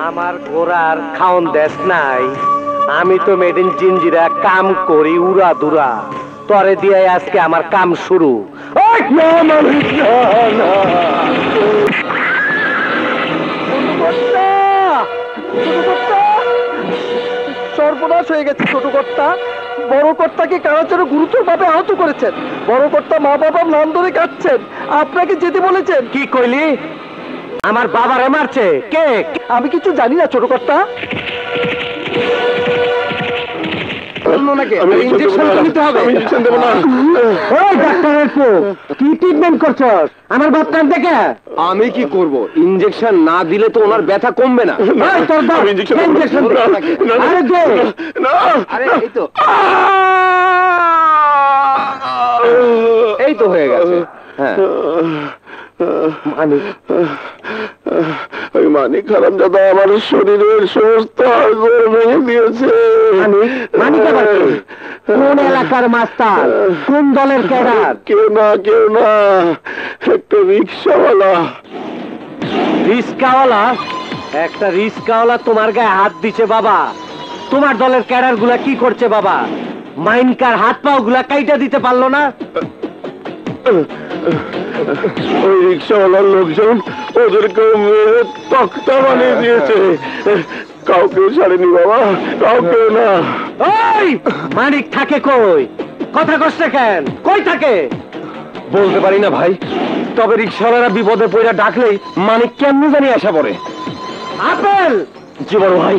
আমার ঘোড়ার খাওন দেশ নাই, আমি তো মেড ইন জিঞ্জিরা কাম করি উড়া দুরা, তরে দিয়ে আজকে আমার কাম শুরু। সর্বনাশ হয়ে গেছে ছোট কর্তা। বড় কর্তাকে কারাচারে গুরুতর ভাবে আহত করেছেন। বড় কর্তা মা বাবার নাম ধরে কাঁদছেন, আপনাকে যেতে বলেছেন। কি কইলি? আমার বাবারে মারছে কে? আমি কিছু জানি না ছোট কর্তা। আমি কি করব? ইনজেকশন না দিলে তো ওনার ব্যথা কমবে না। এই তো হয়ে গেছে। হ্যাঁ মানিক হারামজাদা আমার শরীরের সমস্ত হাড়গোড় ভেঙে দিয়েছে। কোন এলাকার মাস্টার? কোন দলের ক্যাডার? কেউ না একটা রিক্সাওয়ালা। রিস্কাওয়ালা? একটা রিস্কাওয়ালা তোমার গায়ে হাত দিছে বাবা? তোমার দলের ক্যাডার গুলা কি করছে বাবা? মাইনকার হাত পাও গুলা কাইটা দিতে পারলো না? ওই রিক্সাওয়ালার লোকজন ওদেরকে মেরে তক্তা বানিয়ে দিয়েছে। কাউকেও ছাড়েনি বাবা, কাউকেও না। ওই মানিক থাকে কই? কথা কষ্ট কেন? কই থাকে? বলতে পারি না ভাই, তবে রিক্সাওয়ালারা বিপদে পড়ে ডাকলেই মানিক কেমনি জানি আসা পড়ে। আপেল জি বড় ভাই।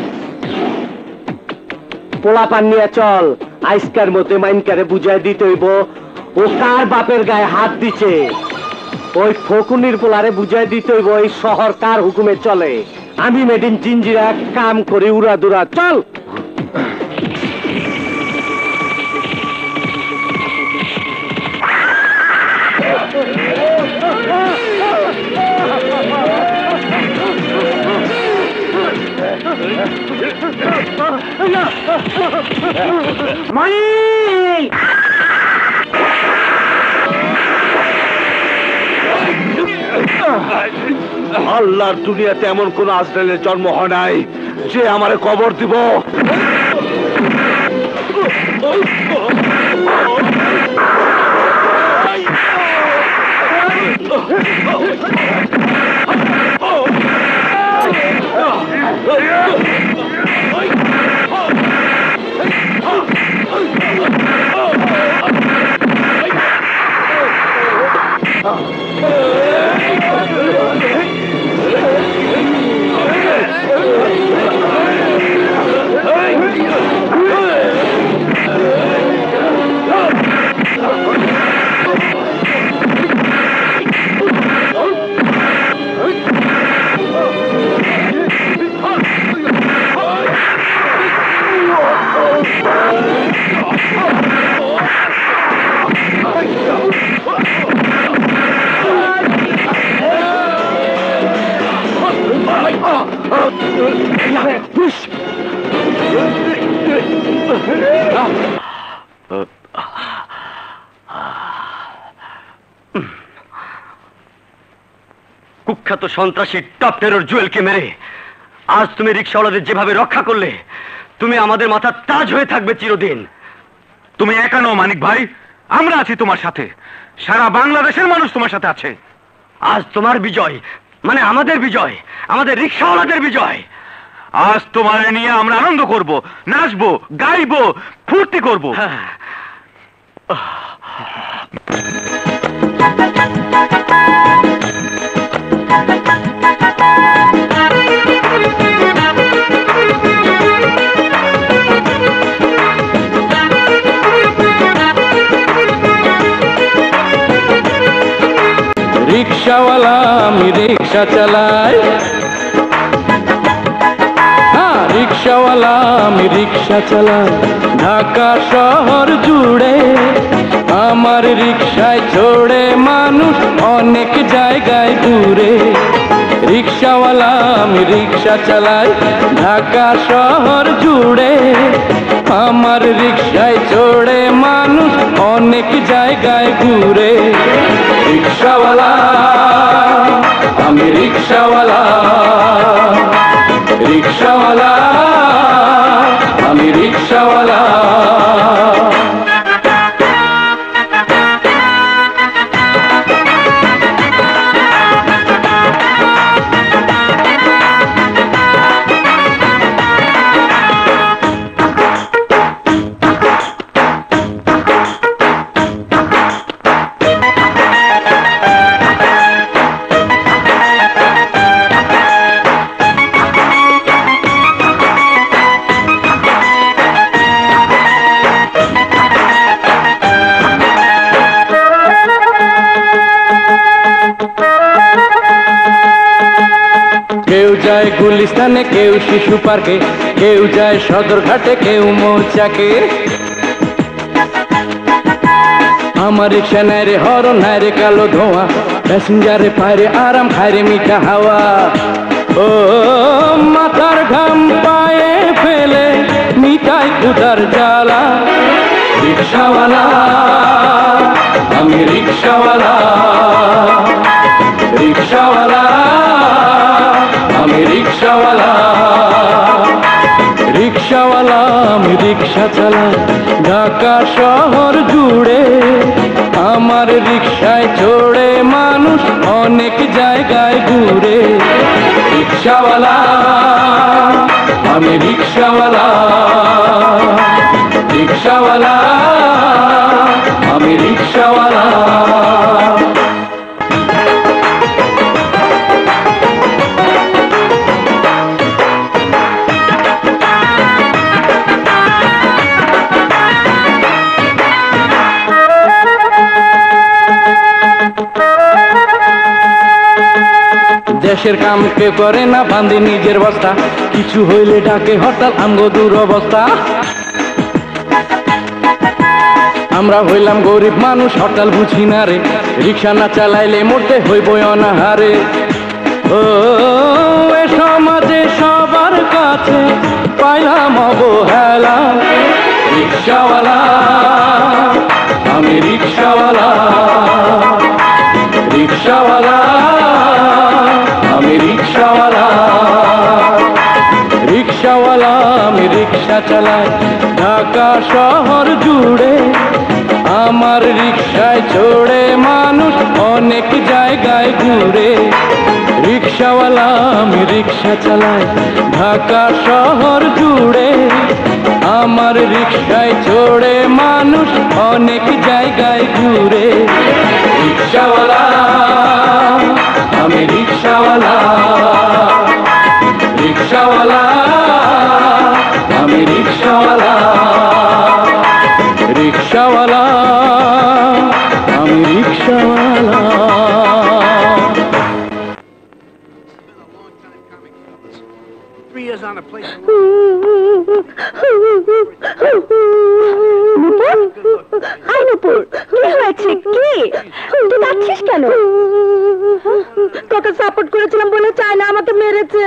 পোলা পান নিয়ে চল, আইসকার মতে মাইনকারে বুঝাই দিতে হইব ও কার বাপের গায়ে হাত দিছে। ওই ফকুনির পোলারে বুঝাই দিতে হইব এই শহর কার হুকুমে চলে। আমি মেড ইন জিঞ্জিরা কাম করি উড়া দুরা। চল। আল্লাহর দুনিয়াতে এমন কোন আজরাইলের জন্ম হয় নাই যে আমারে কবর দিব। কুখ্যাত সন্ত্রাসী টপ টেরর জুয়েলকে মেরে আজ তুমি রিক্সাওয়ালাদের যেভাবে রক্ষা করলে, তুমি আমাদের মাথার তাজ হয়ে থাকবে চিরদিন। তুমি একা নও মানিক ভাই, আমরা আছি তোমার সাথে। সারা বাংলাদেশের মানুষ তোমার সাথে আছে। আজ তোমার বিজয় মানে আমাদের বিজয়, আমাদের রিক্সাওয়ালাদের বিজয়। আজ তোমার নিয়ে আমরা আনন্দ করব, নাচবো, গাইবো, ফুর্তি করব। রিক্সাওয়ালা আমি রিক্সা চালাই, রিক্সাওয়ালা আমি রিক্সা চালাই ঢাকা শহর জুড়ে। আমার রিক্সায় চড়ে মানুষ অনেক জায়গায় ঘুরে। রিক্সাওয়ালা আমি রিক্সা চালাই ঢাকা শহর জুড়ে। আমার রিক্সায় চড়ে মানুষ অনেক জায়গায় ঘুরে। রিক্সাওয়ালা আমি রিক্সাওয়ালা, কেউ যায় গুলিস্তানে, কেউ শিশু পার্কে, কেউ যায় সদরঘাটে, কেউ মৌচাকে। আমার রিক্সা নাই রে হরন, নাই রে কালো ধোঁয়া, প্যাসেঞ্জারে পায়রে আরাম, খায় রে মিঠা হাওয়া। ও মাথার ঘাম পায়ে ফেলে মিটাই উদার জ্বালা। রিক্সাওয়ালা আমি রিক্সাওয়ালা, রিক্সাওয়ালা আমি রিক্সাওয়ালা, রিক্সাওয়ালা আমি রিক্সা চালাই ঢাকা শহর জুড়ে। আমার রিক্সায় চড়ে মানুষ অনেক জায়গায় ঘুরে। রিক্সাওয়ালা আমি রিক্সাওয়ালা, রিক্সাওয়ালা আমি রিক্সাওয়ালা। দেশের কাম কে করে না, বাঁধে নিজের বস্তা, কিছু হইলে ডাকে হরতাল, আমগো দুরবস্থা। আমরা হইলাম গরিব মানুষ, হরতাল বুঝি না রে, রিক্সা না চালাইলে মরতে হইব অনাহারে। ও এ সমাজে সবার কাছে পাইলাম অবহেলা। রিক্সাওয়ালা আমি রিক্সাওয়ালা, রিক্সাওয়ালা আমি রিক্সাওয়ালা, রিক্সাওয়ালা আমি রিক্সা চালাই ঢাকা শহর জুড়ে। আমার রিক্সায় চড়ে মানুষ অনেক জায়গায় ঘুরে। রিক্সাওয়ালা আমি রিক্সা চালাই ঢাকা শহর জুড়ে। আমার রিক্সায় চড়ে মানুষ অনেক জায়গায় ঘুরে। রিক্সাওয়ালা আমি রিক্সাওয়ালা, রিক্সাওয়ালা আমি রিক্সাওয়ালা, রিক্সাওয়ালা আমি রিক্সাওয়ালা। কেন তোকে সাপোর্ট করেছিলাম বলে চায় না আমাকে মেরেছে।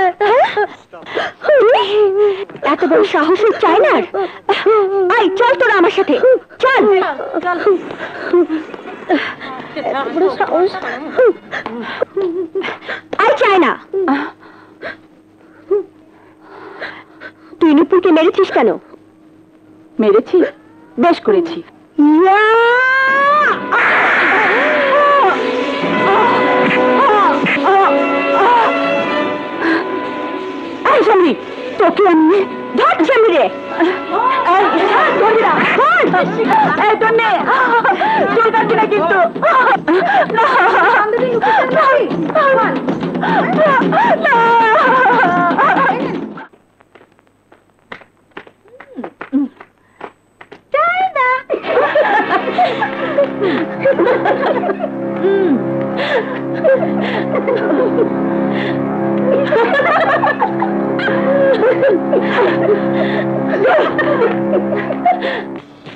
এত বড় সাহস চায় না। আই চল তোরা আমার সাথে চল। আই চায় না। তুই নুপুরকে মেরেছিস কেন? মেরেছি, বেশ করেছি। তোকে আমি ধরছি আমি রে। চুল কাটছি না কিন্তু।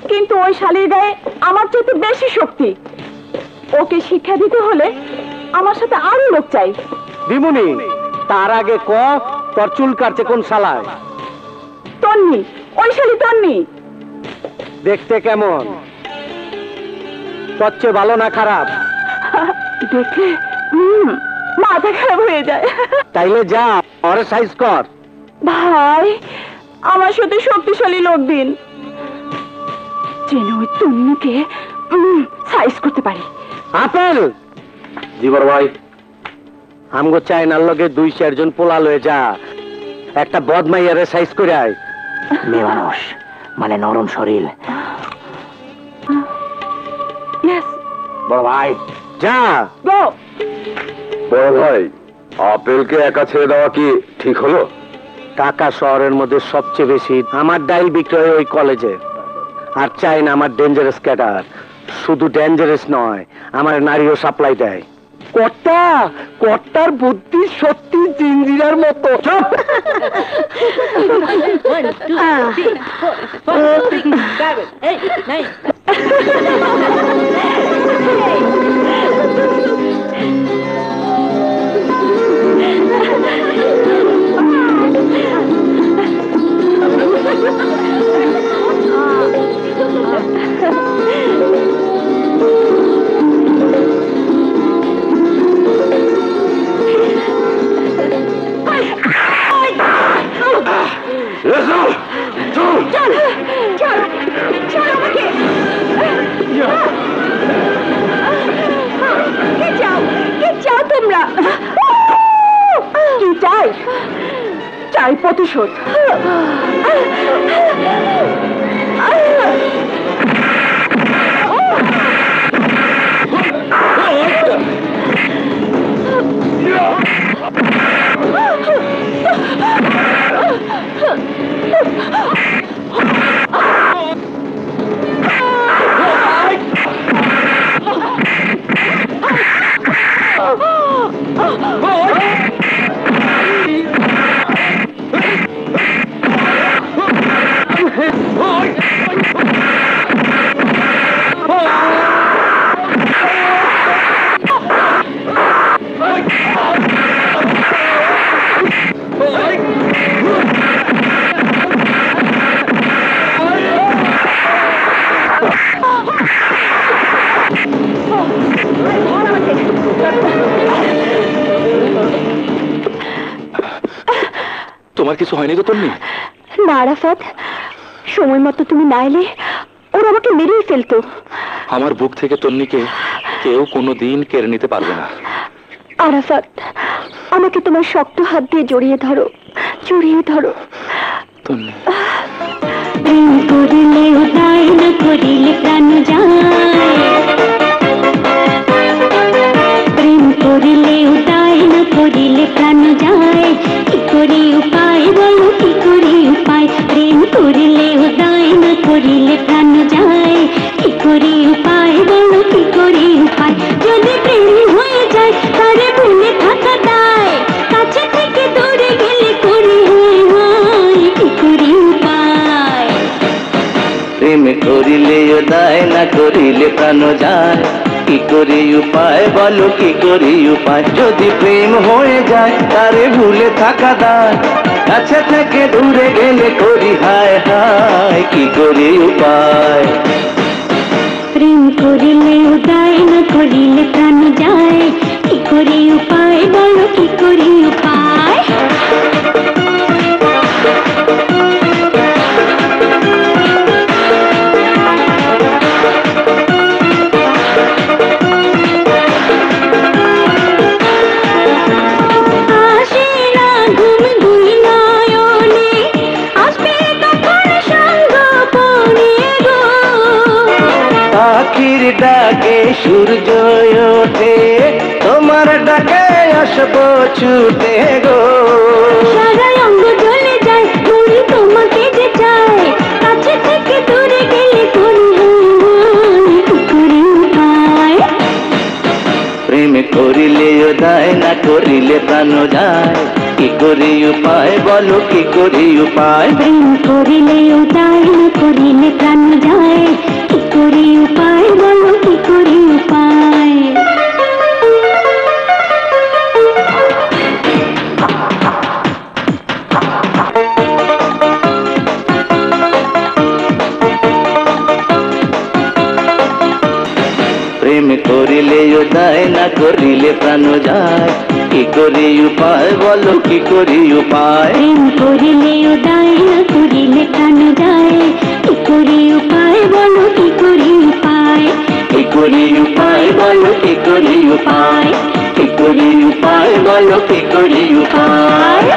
কিন্তু ওই শালীর গায়ে আমার চাইতে বেশি শক্তি। ওকে শিক্ষা দিতে হলে আমার সাথে আরো লোক চাই। দিমুনি, তার আগে ক তোর চুল কাটছে কোন শালায়? তন্নি, ওই শালী তন্নি। দেখতে কেমন? তোর চেয়ে ভালো না খারাপ? দেখলে মাথা খারাপ হয়ে যায়। তাইলে যা ওরে সাইজ কর। ভাই আমার সাথে শক্তিশালী লোক দিন, যেন ওই তন্নিকে সাইজ করতে পারি। আপেল জি বড় ভাই। আমগো চাইনার লগে 2-4 জন পোলা লয়ে যা, একটা বদমাইয়ারে সাইজ করে আয়। মেয়ে মানুষ মানে নরম শরীর। ইয়েস বড় ভাই যা গো। বড় ভাই, আপেলকে একা ছেড়ে দেওয়া কি ঠিক হলো? ঢাকা শহরের মধ্যে সবচেয়ে বেশি আমার ডাইল বিক্রয় ওই কলেজে। আর চাই না আমার ডেঞ্জারাস ক্যাডার। শুধু ডেঞ্জারাস নয়, আমার নারীও সাপ্লাই দেয়। কর্তা, কর্তার বুদ্ধি সত্যি জিঞ্জিরার মতো। চুপ! চাই প্রতিশোধ। তোমার কিছু হয়নি তো তন্নি? না আরাফাত, সময় মতো তুমি না এলে ওরা আমাকে মেরেই ফেলতো। আমার বুক থেকে তন্নিকে কেউ কোনোদিন কেড়ে নিতে পারবে না। আরাফাত, আমাকে তোমার শক্ত হাত দিয়ে জড়িয়ে ধরো, জড়িয়ে ধরো। তন্নি, প্রেম করিলে উদায় না করিলে প্রাণ যায়, প্রেম করিলে উদায় না করিলে প্রাণ যায়, কি করি উপায় বলো, কি করি উপায়? প্রেম করিলে উদায় না করিলে প্রাণ যায়, কি করি উপায় বলো, কি করি উপায়? যদি প্রেম হয়ে যায় তারে ভুলে থাকা দায়, কাছে থেকে দূরে গেলে করি হয়, কি করি উপায়? প্রেম করিলে উদায় না করিলে প্রাণ যায়, কি করি উপায় বলো, কি করি উপায়? যদি প্রেম হয়ে যায় তারে ভুলে থাকা দায়, কাছে থেকে দূরে গেলে করি হায় হায়, কি করি উপায়? প্রেম করিলে উদায় না করিলে প্রাণ যায়, কি করি উপায় বলো, কি করি উপায়? আসে না ঘুম দুই নয়নে, আসবে তখন সঙ্গোপনে গো। পাখির ডাকে সূর্য ওঠে, তোমার ডাকে আসবো ছুটে গো। সারা অঙ্গ জ্বলে যায়, মন তোমাকে যে চায়, কাছে থেকে দূরে গেলে করি হয়, কি করি উপায়? প্রেম করিলে উদায় না করিলে প্রাণ যায়, কি করি উপায় বলো, কি করি উপায়? প্রেম করিলে উদায় না করিলে প্রাণ যায়, কি করি উপায় বলো, কি করি উপায়? প্রেম করিলে উদায় না করিলে প্রাণ যায়, কি করি উপায় বলো, কি করি উপায়? প্রেম করিলে উদায় না করিলে প্রাণ যায়, কি করি উপায় বলো, কি করি উপায়? কি করি উপায় বলো, কি করি উপায়? কি করি উপায় বলো, কি করি উপায়?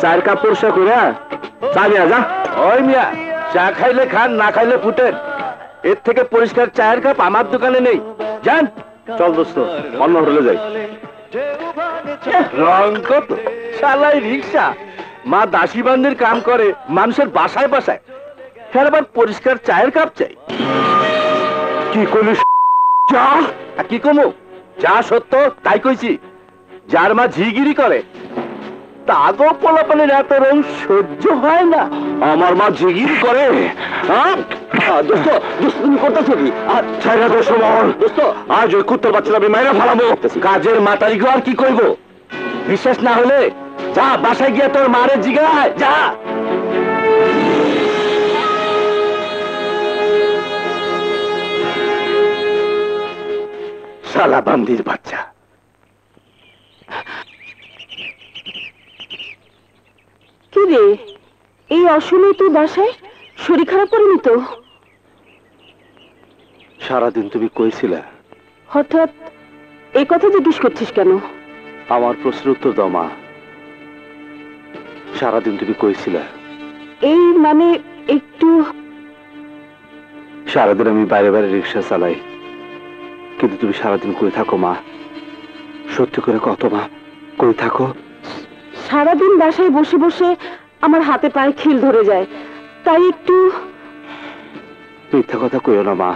চার কাপ পরিষ্কার করে চা নিয়ে যা। ওই মিয়া, চা খাইলে খান, না খাইলে ফুটেন। এর থেকে পরিষ্কার চায়ের কাপ আমার দোকানে নেই, যান। চল দোস্ত, অন্য হোটেলে যাই। রং কত শালাই রিক্সা, মা দাসী বান্দির কাম করে মানুষের বাসায় বাসায়, ফের আবার পরিষ্কার চায়ের কাপ চাই। কি করিস? যা কি কমু, যা সত্য তাই কইছি। যার মা ঝিগিরি করে তাগো পোলাপানের এত রং সহ্য হয় না। আমার মা ঝিগিরি করে? দোস্ত দোস্ত তুমি করতেছো কি? আচ্ছা দোস্ত দোস্ত, আজ ওই কুত্তার বাচ্চাটা আমি মাইরা ফেলাবো। কাজের মাতারি আর কি করব? বিশ্বাস না হলে যা বাসায় গিয়ে তোর মারে জিগায়, যা। শালা বান্দির বাচ্চা। কি রে, এই অসময়ে তুই বাসায়? শরীর খারাপ করেনি তো? সারাদিন তুমি কইছিলে, হঠাৎ এই কথা জিজ্ঞেস করছিস কেন? আমার প্রশ্নের উত্তর দাও মা। সারাদিন তুমি কইছিলে। এই মানে একটু। সারাদিন আমি বাইরে বাইরে রিক্সা চালাই, কিন্তু তুমি সারাদিন কই থাকো মা? সত্যি করে কত মা, কই থাকো? সারাদিন বাসায় বসে বসে আমার হাতে পায়ে খিল ধরে যায়, তাই একটু। মিথ্যা কথা কইও না মা।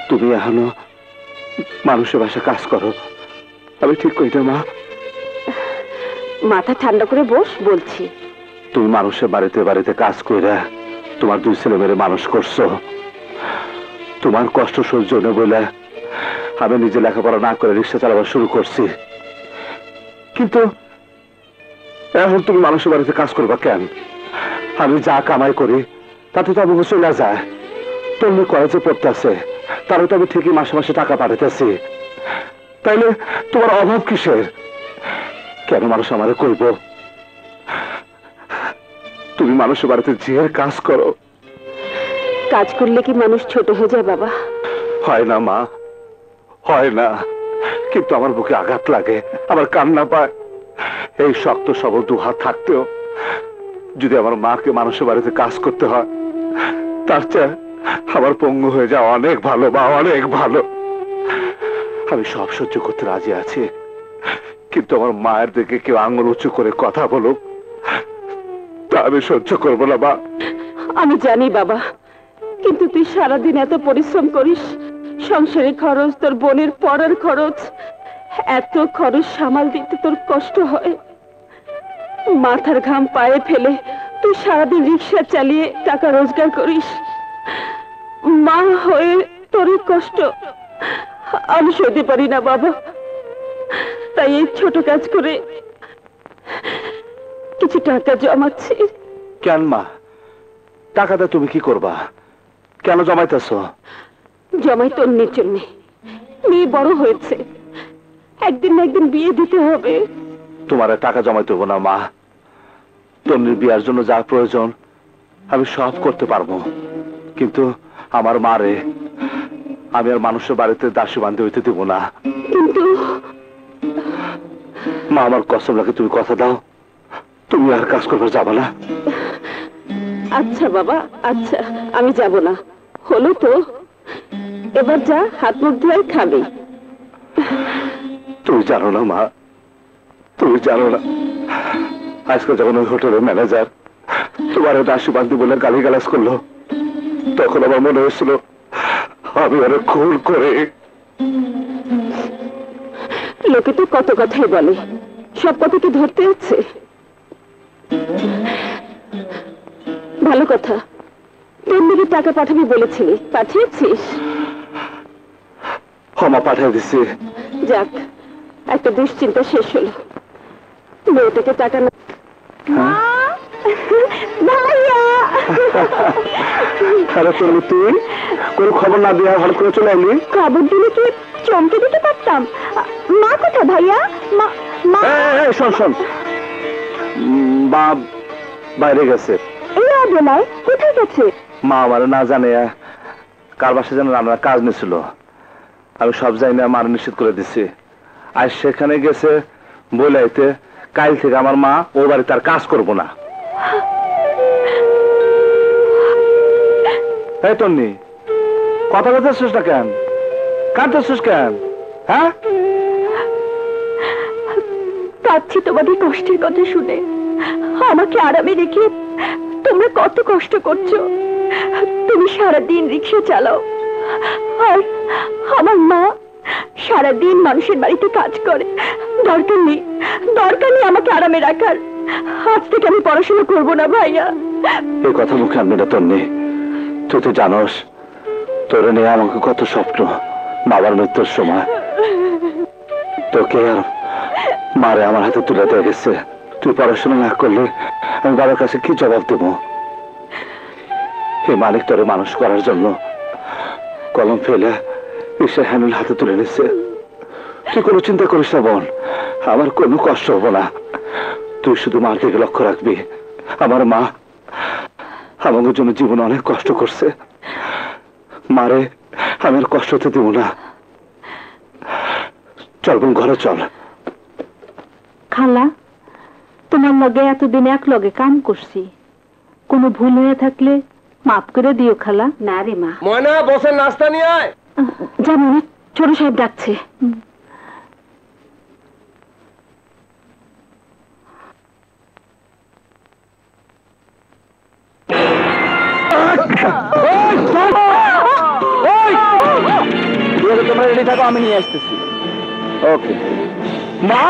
তুমি এখনো মানুষের বাসায় কাজ করো, আমি ঠিক কই না মা? মাথা ঠান্ডা করে বস, বলছি। তুমি মানুষের বাড়িতে বাড়িতে কাজ কইরা তোমার 2 ছেলে মেয়ে মানুষ করছো। তোমার কষ্ট সহ্য না বলে আমি নিজে লেখাপড়া না করে রিক্সা চালাবার শুরু করছি। কিন্তু এখন তুমি মানুষের বাড়িতে কাজ করবা কেন? আমি যা কামাই করি তাতে তো আমি চলে যায়। তুমি কলেজে পড়তেছে, তারও তো আমি ঠিকই মাসে মাসে টাকা পাঠাইতেছি। তাইলে তোমার অভাব কিসের? কেন মানুষ আমারে কইব? তুমি মানুষের বাড়িতে যে কাজ করো। কাজ করলে কি মানুষ ছোট হয়ে যায় বাবা? হয় না মা, হয় না। কিন্তু আমার বুকে আঘাত লাগে, আমার কান্না পায়। এই শক্ত সবল 2 হাত থাকতেও যদি আমার মাকে মানুষের বাড়িতে কাজ করতে হয়, তার চেয়ে আমার পঙ্গু হয়ে যাওয়া অনেক ভালো বা অনেক ভালো। আমি সব সহ্য করতে রাজি আছি, কিন্তু আমার মায়ের দিকে কেউ আঙুল উঁচু করে কথা বলুক, তা আমি সহ্য করবো না মা। আমি জানি বাবা, কিন্তু তুই সারাদিন এত পরিশ্রম করিস, সংসারের খরচ, তোর বোনের পড়ার খরচ, এত খরচ সামাল দিতে তোর কষ্ট হয়। মাথার ঘাম পায়ে ফেলে তুই সারাদিন রিক্সা চালিয়ে টাকা রোজগার করিস। মা হয়ে তোর এই কষ্ট আমি সইতে পারি না বাবা, তাই এই ছোট কাজ করে কিছু টাকা জমাচ্ছি। কেন মা, টাকাটা তুমি কি করবা? কেন জমাইতেছ? জমাই তন্নির জন্য। মেয়ে বড় হয়েছে, একদিন না একদিন বিয়ে দিতে হবে। তোমার টাকা জমাইতে হবো না মা। তন্নির বিয়ার জন্য যা প্রয়োজন আমি সব করতে পারবো, কিন্তু আমার মারে আমি আর মানুষের বাড়িতে দাসী বান্ধে হইতে দেব না। কিন্তু মা, আমার কসম লাগে, তুমি কথা দাও, তুমি আর কাজ করবার যাবা না। আচ্ছা বাবা, আচ্ছা আমি যাব না। হলো তো, এবার যা, হাত মুখ ধুয়ে খাবে। তুমি জানো না মা, তুমি জানো না, আজকে যখন ওই হোটেলের ম্যানেজার তোমার দাসী বান্ধি বলে গালিগালাজ করলো, তখন আমার মনে হয়েছিল আমি আরো খুন করে। লোকে তো কত কথাই বলে, সব কথা কি ধরতে হচ্ছে? ভালো কথা, তোর দিকে টাকা পাঠাবি বলেছিলি, পাঠিয়েছিস? ক্ষমা পাঠিয়ে দিছি। যাক, একটা দুশ্চিন্তা শেষ হলো। মেয়েটাকে টাকা না। ভাইয়া, তুই কোনো খবর না দিয়ে হঠাৎ করে চলে এলি? খবর দিলে কি চমকে দিতে পারতাম। মা কোথায় ভাইয়া? শোন শোন, মা বাইরে গেছে। এই বেলায় কোথায় গেছে? মা আমার না জানে কার বাসায় যেন রান্নার কাজ নিয়েছিল, আমি সব জানি না, মার নিষেধ করে দিছি। আর সেখানে গেছে বলাইতে কাল থেকে আমার মা ও বাড়িতে আর কাজ করবো না। এই তন্নি, কথা বলতেছিস না কেন? কাঁদতেছিস কেন? হ্যাঁ, কাঁদছি তোমাদের কষ্টের কথা শুনে। আমাকে আরামে রেখে তোমরা কত কষ্ট করছো। তুমি সারাদিন রিক্সা চালাও, আর আমার মা সারাদিন মানুষের বাড়িতে কাজ করে। দরকার নেই আমাকে আরামে রাখার। আজ থেকে আমি পড়াশোনা করব না ভাইয়া। এই কথা মুখে আনবি না তন্নি। তুই তো জানোস তোর নিয়ে আমাকে কত স্বপ্ন। বাবার মৃত্যুর সময় তোকে আর মারে আমার হাতে তুলে দিয়ে গেছে। তুই পড়াশোনা না করলে আমি বাবার কাছে কি জবাব দেবো? এই মালিক তোরে মানুষ করার জন্য কলম ফেলে রিক্সা হ্যান্ডেল হাতে তুলে নিচ্ছে। তুই কোনো চিন্তা করিস না বোন, আমার কোনো কষ্ট হবো না। তুই শুধু মার দিকে লক্ষ্য রাখবি। আমার মা আমাদের জন্য জীবনে অনেক কষ্ট করছে। মারে আমি আর কষ্ট হতে দেব না। চল বোন, ঘরে চল। খালা, তোমার লগে এতদিন এক লগে কাম করছি, কোনো ভুল হয়ে থাকলে মাফ করে দিও খালা। না রে মা। ময়না, বসের নাস্তা নিয়ে আয়। জানি না, ছোট সাহেব ডাকছে। তোমরা রেডি থাকো, আমি নিয়ে আসতেছি। ওকে। মা,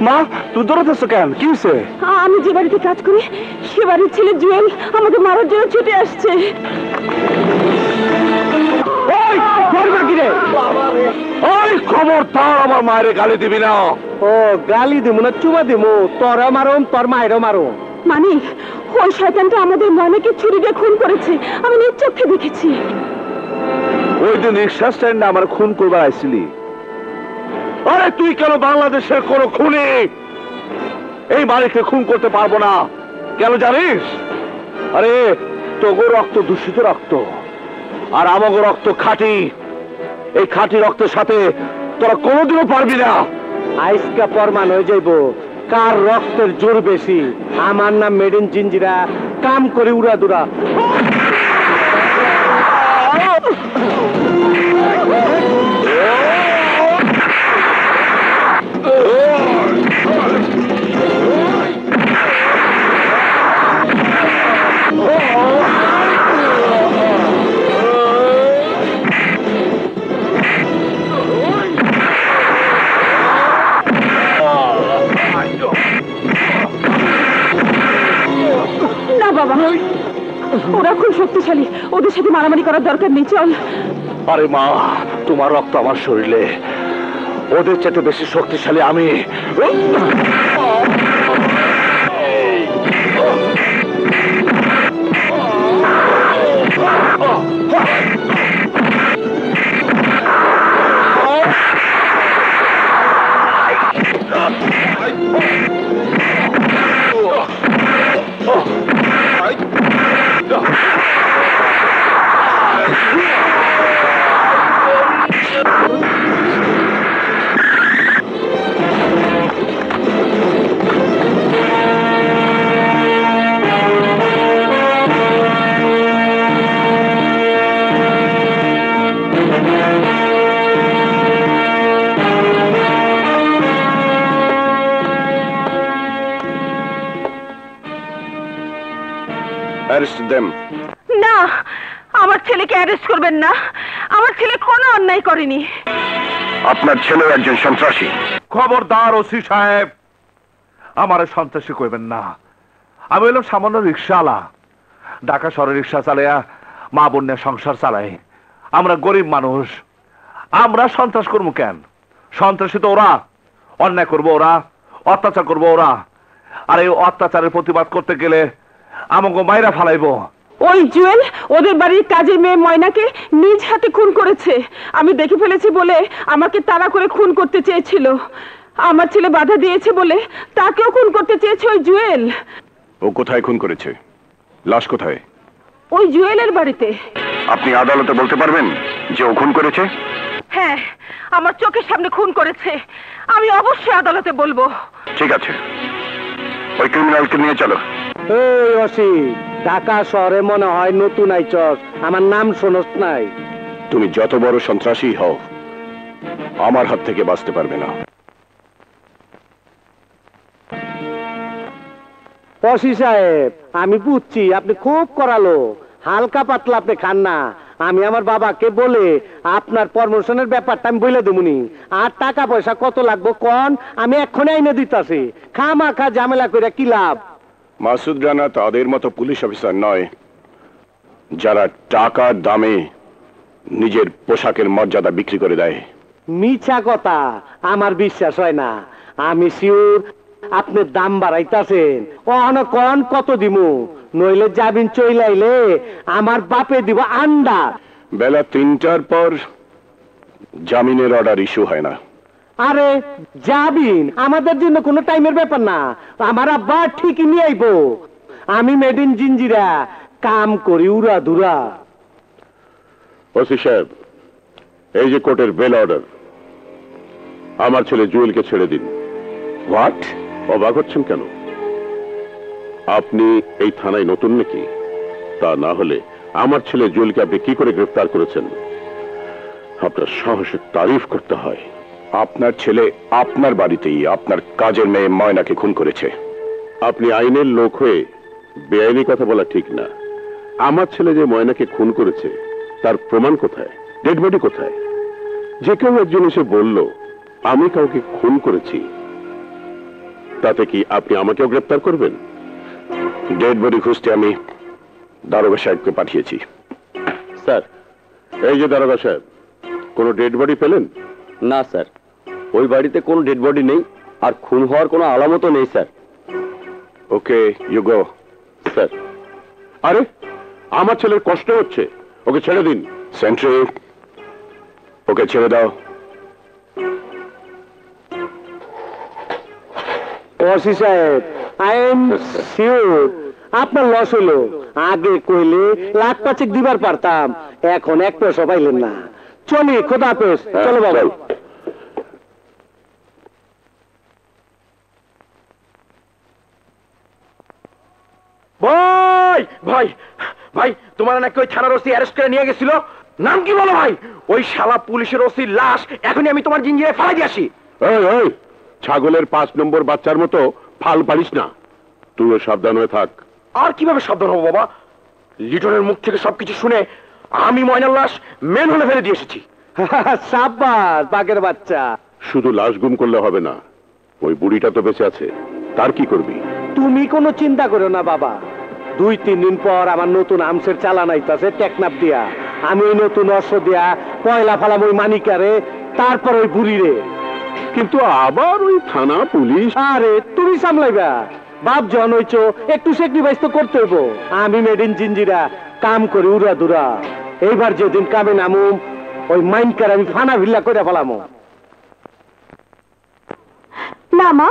মা তুই দৌড়াতেছ কেন? কি হয়েছে? আমি যে বাড়িতে কাজ করি সে বাড়ির ছেলে জুয়েল আমাকে মারার জন্য ছুটে আসছে। খবরদার আমার মায়ের গালি দিবি না। ও, গালি দিব না চুমা দিব? তোরা মারো, তোর মায়েরও মারো। মানে ওই শয়তানটা আমাদের মনেকে ছুরি দিয়ে খুন করেছে, আমি নিজ চোখে দেখেছি। ওই দিন রিক্সা স্ট্যান্ডে আমার খুন করবার আইছিলি। আরে তুই কেন বাংলাদেশের কোন খুনি এই মালিককে খুন করতে পারবো না? কেন জানিস? আরে তোগো রক্ত দূষিত রক্ত, আর আমাগো রক্ত খাঁটি। এই খাঁটি রক্তের সাথে তোরা কোনোদিনও পারবি না। আইসকা প্রমাণ হয়ে যাইব কার রক্তের জোর বেশি। আমার নাম মেড ইন জিঞ্জিরা, কাম করে উড়াদুরা। না বাবা, ওরা খুব শক্তিশালী, ওদের সাথে মারামারি করার দরকার নেই, চল। আরে মা, তোমার রক্ত আমার শরীরে, ওদের চাইতে বেশি শক্তিশালী আমি। না, আমার ছেলেকে অ্যারেস্ট করবেন না। আমার ছেলে কোনো অন্যায় করেনি। আপনার ছেলে একজন সন্ত্রাসী। খবরদার ওসি সাহেব, আমার সন্ত্রাসী কইবেন না। আমি হলাম সামান্য রিক্সাওয়ালা, ঢাকা শহরে রিক্সা চালাইয়া মা বোনের সংসার চালাই। আমরা গরিব মানুষ, আমরা সন্ত্রাস করবো কেন? সন্ত্রাসী তো ওরা, অন্যায় করবো ওরা, অত্যাচার করবো ওরা। আর এই অত্যাচারের প্রতিবাদ করতে গেলে আমাকে মাইরা ফালাইবো। ওই জুয়েল ওদের বাড়ির কাজের মেয়ে ময়নাকে নিজ হাতে খুন করেছে। আমি দেখে ফেলেছি বলে আমাকে তাড়া করে খুন করতে চেয়েছিল। আমার ছেলে বাধা দিয়েছে বলে তাকেও খুন করতে চেয়েছে ওই জুয়েল। ও কোথায় খুন করেছে? লাশ কোথায়? ওই জুয়েলের বাড়িতে। আপনি আদালতে বলতে পারবেন যে ও খুন করেছে? হ্যাঁ, আমার চোখের সামনে খুন করেছে। আমি অবশ্যই আদালতে বলবো। ঠিক আছে, ওই ক্রিমিনালকে নিয়ে চলো। এই অসি, ঢাকা শহরে মনে হয় নতুন আইচস, আমার নাম শোনস নাই? তুমি যত বড় সন্ত্রাসী হও, আমার হাত থেকে বাঁচতে পারবে না। অসি সাহেব, আমি বুঝছি আপনি খুব করালো, হালকা পাতলা আপনি খান না। আমি আমার বাবাকে বলে আপনার প্রমোশনের ব্যাপারটা আমি বলে দেবনি। আর টাকা পয়সা কত লাগবে কোন, আমি এক্ষুনি এনে দিতাছি। খামাখা ঝামেলা করে কি লাভ? মাসুদ রানা তাদের মতো পুলিশ অফিসার নয় যারা টাকার দামে নিজের পোশাকের মর্যাদা বিক্রি করে দেয়। মিছা কথা, আমার বিশ্বাস হয় না। আমি শিওর আপনি দাম বাড়াইতাছেন। কোন কত দিমু, নইলে যাবিন চইলাইলে আমার বাপে দিব আন্ডা। বেলা 3টার পর জামিনের অর্ডার ইস্যু হয় না। আরে যাবিন, আমাদের জন্য কোনো টাইমের ব্যাপার না। আমার আব্বা ঠিকই নিয়ে আইবো। আমি মেড ইন জিঞ্জিরা, কাম করি উড়া ধুরা। ওসি সাহেব, এই যে কোর্টের বেল অর্ডার, আমার ছেলে জুয়েলকে ছেড়ে দিন। হোয়াট? অবাক হচ্ছেন কেন? আপনি এই থানায় নতুন নাকি? তা না হলে আমার ছেলে জুয়েলকে আপনি কি করে গ্রেফতার করেছেন? আপনার সাহসের তারিফ করতে হয়। আপনার ছেলে আপনার বাড়িতেই আপনার কাজের মেয়ে ময়নাকে খুন করেছে। আপনি আইনের লোক হয়ে বেআইনি কথা বলা ঠিক না। আমার ছেলে যে ময়নাকে খুন করেছে তার প্রমাণ কোথায়? ডেড বডি কোথায়? যে কেউ একজন এসে বলল আমি কাউকে খুন করেছি, তাতে কি আপনি আমাকেও গ্রেফতার করবেন? ডেড বডি খুঁজতে আমি দারোগা সাহেবকে পাঠিয়েছি। স্যার, এই যে দারোগা সাহেব, কোনো ডেড বডি পেলেন? না স্যার, ওই বাড়িতে কোনো ডেড বডি নেই, আর খুন হওয়ার কোনো আলামতও নেই sir. Okay, you go. Sir, আরে আমার ছেলের কষ্ট হচ্ছে, ওকে ছেড়ে দিন। সেন্ট্রি, ওকে ছেড়ে দাও। ওসি সাহেব, আই এম শিওর আপনার লস হইলো। আগে কইলে লাখ পাঁচেক দিবার পারতাম, এখন এক পয়সা পাইলেন না। চলি, খোদা হাফেজ। চলো বাবা। ভাই ভাই ভাই, তোমার নাকি ওই থানার ওসি অ্যারেস্ট করে নিয়ে গেছিল। নাম কি বলো ভাই? ওই শালা পুলিশের ওসির লাশ এখনই আমি তোমার জিঞ্জিরে ফেলাই দিয়ে আসি। ওই ছাগলের 5 নম্বর বাচ্চার মতো ফাল পারিস না, তুইও সাবধান হয়ে থাক। আর কিভাবে সাবধান হবো বাবা? লিটনের মুখ থেকে সবকিছু শুনে আমি ময়নার লাশ মেন হলে ফেলে দিয়ে এসেছি। সাব্বাস বাঘের বাচ্চা। শুধু লাশ গুম করলে হবে না, ওই বুড়িটা তো বেঁচে আছে, তার কি করবি? তুমি কোনো চিন্তা করো না বাবা। 2-3 দিন পর আমার নতুন আমসের চালান আইতাছে টেকনাফ দিয়া। আমি ওই নতুন অস্ত্র দিয়া পয়লা ফালাম ওই মানিকারে, তারপর ওই বুড়ি রে। কিন্তু আবার ওই থানা পুলিশ। আরে তুমি সামলাইবা, বাপ জন হইছো, একটু স্যাক্রিফাইস তো করতে হইব। আমি মেড ইন জিঞ্জিরা, কাম করি উড়া দুরা। এইবার যেদিন কামে নামুম, ওই মাইনকার আমি ফানা ভিল্লা করে ফেলামো। না মা,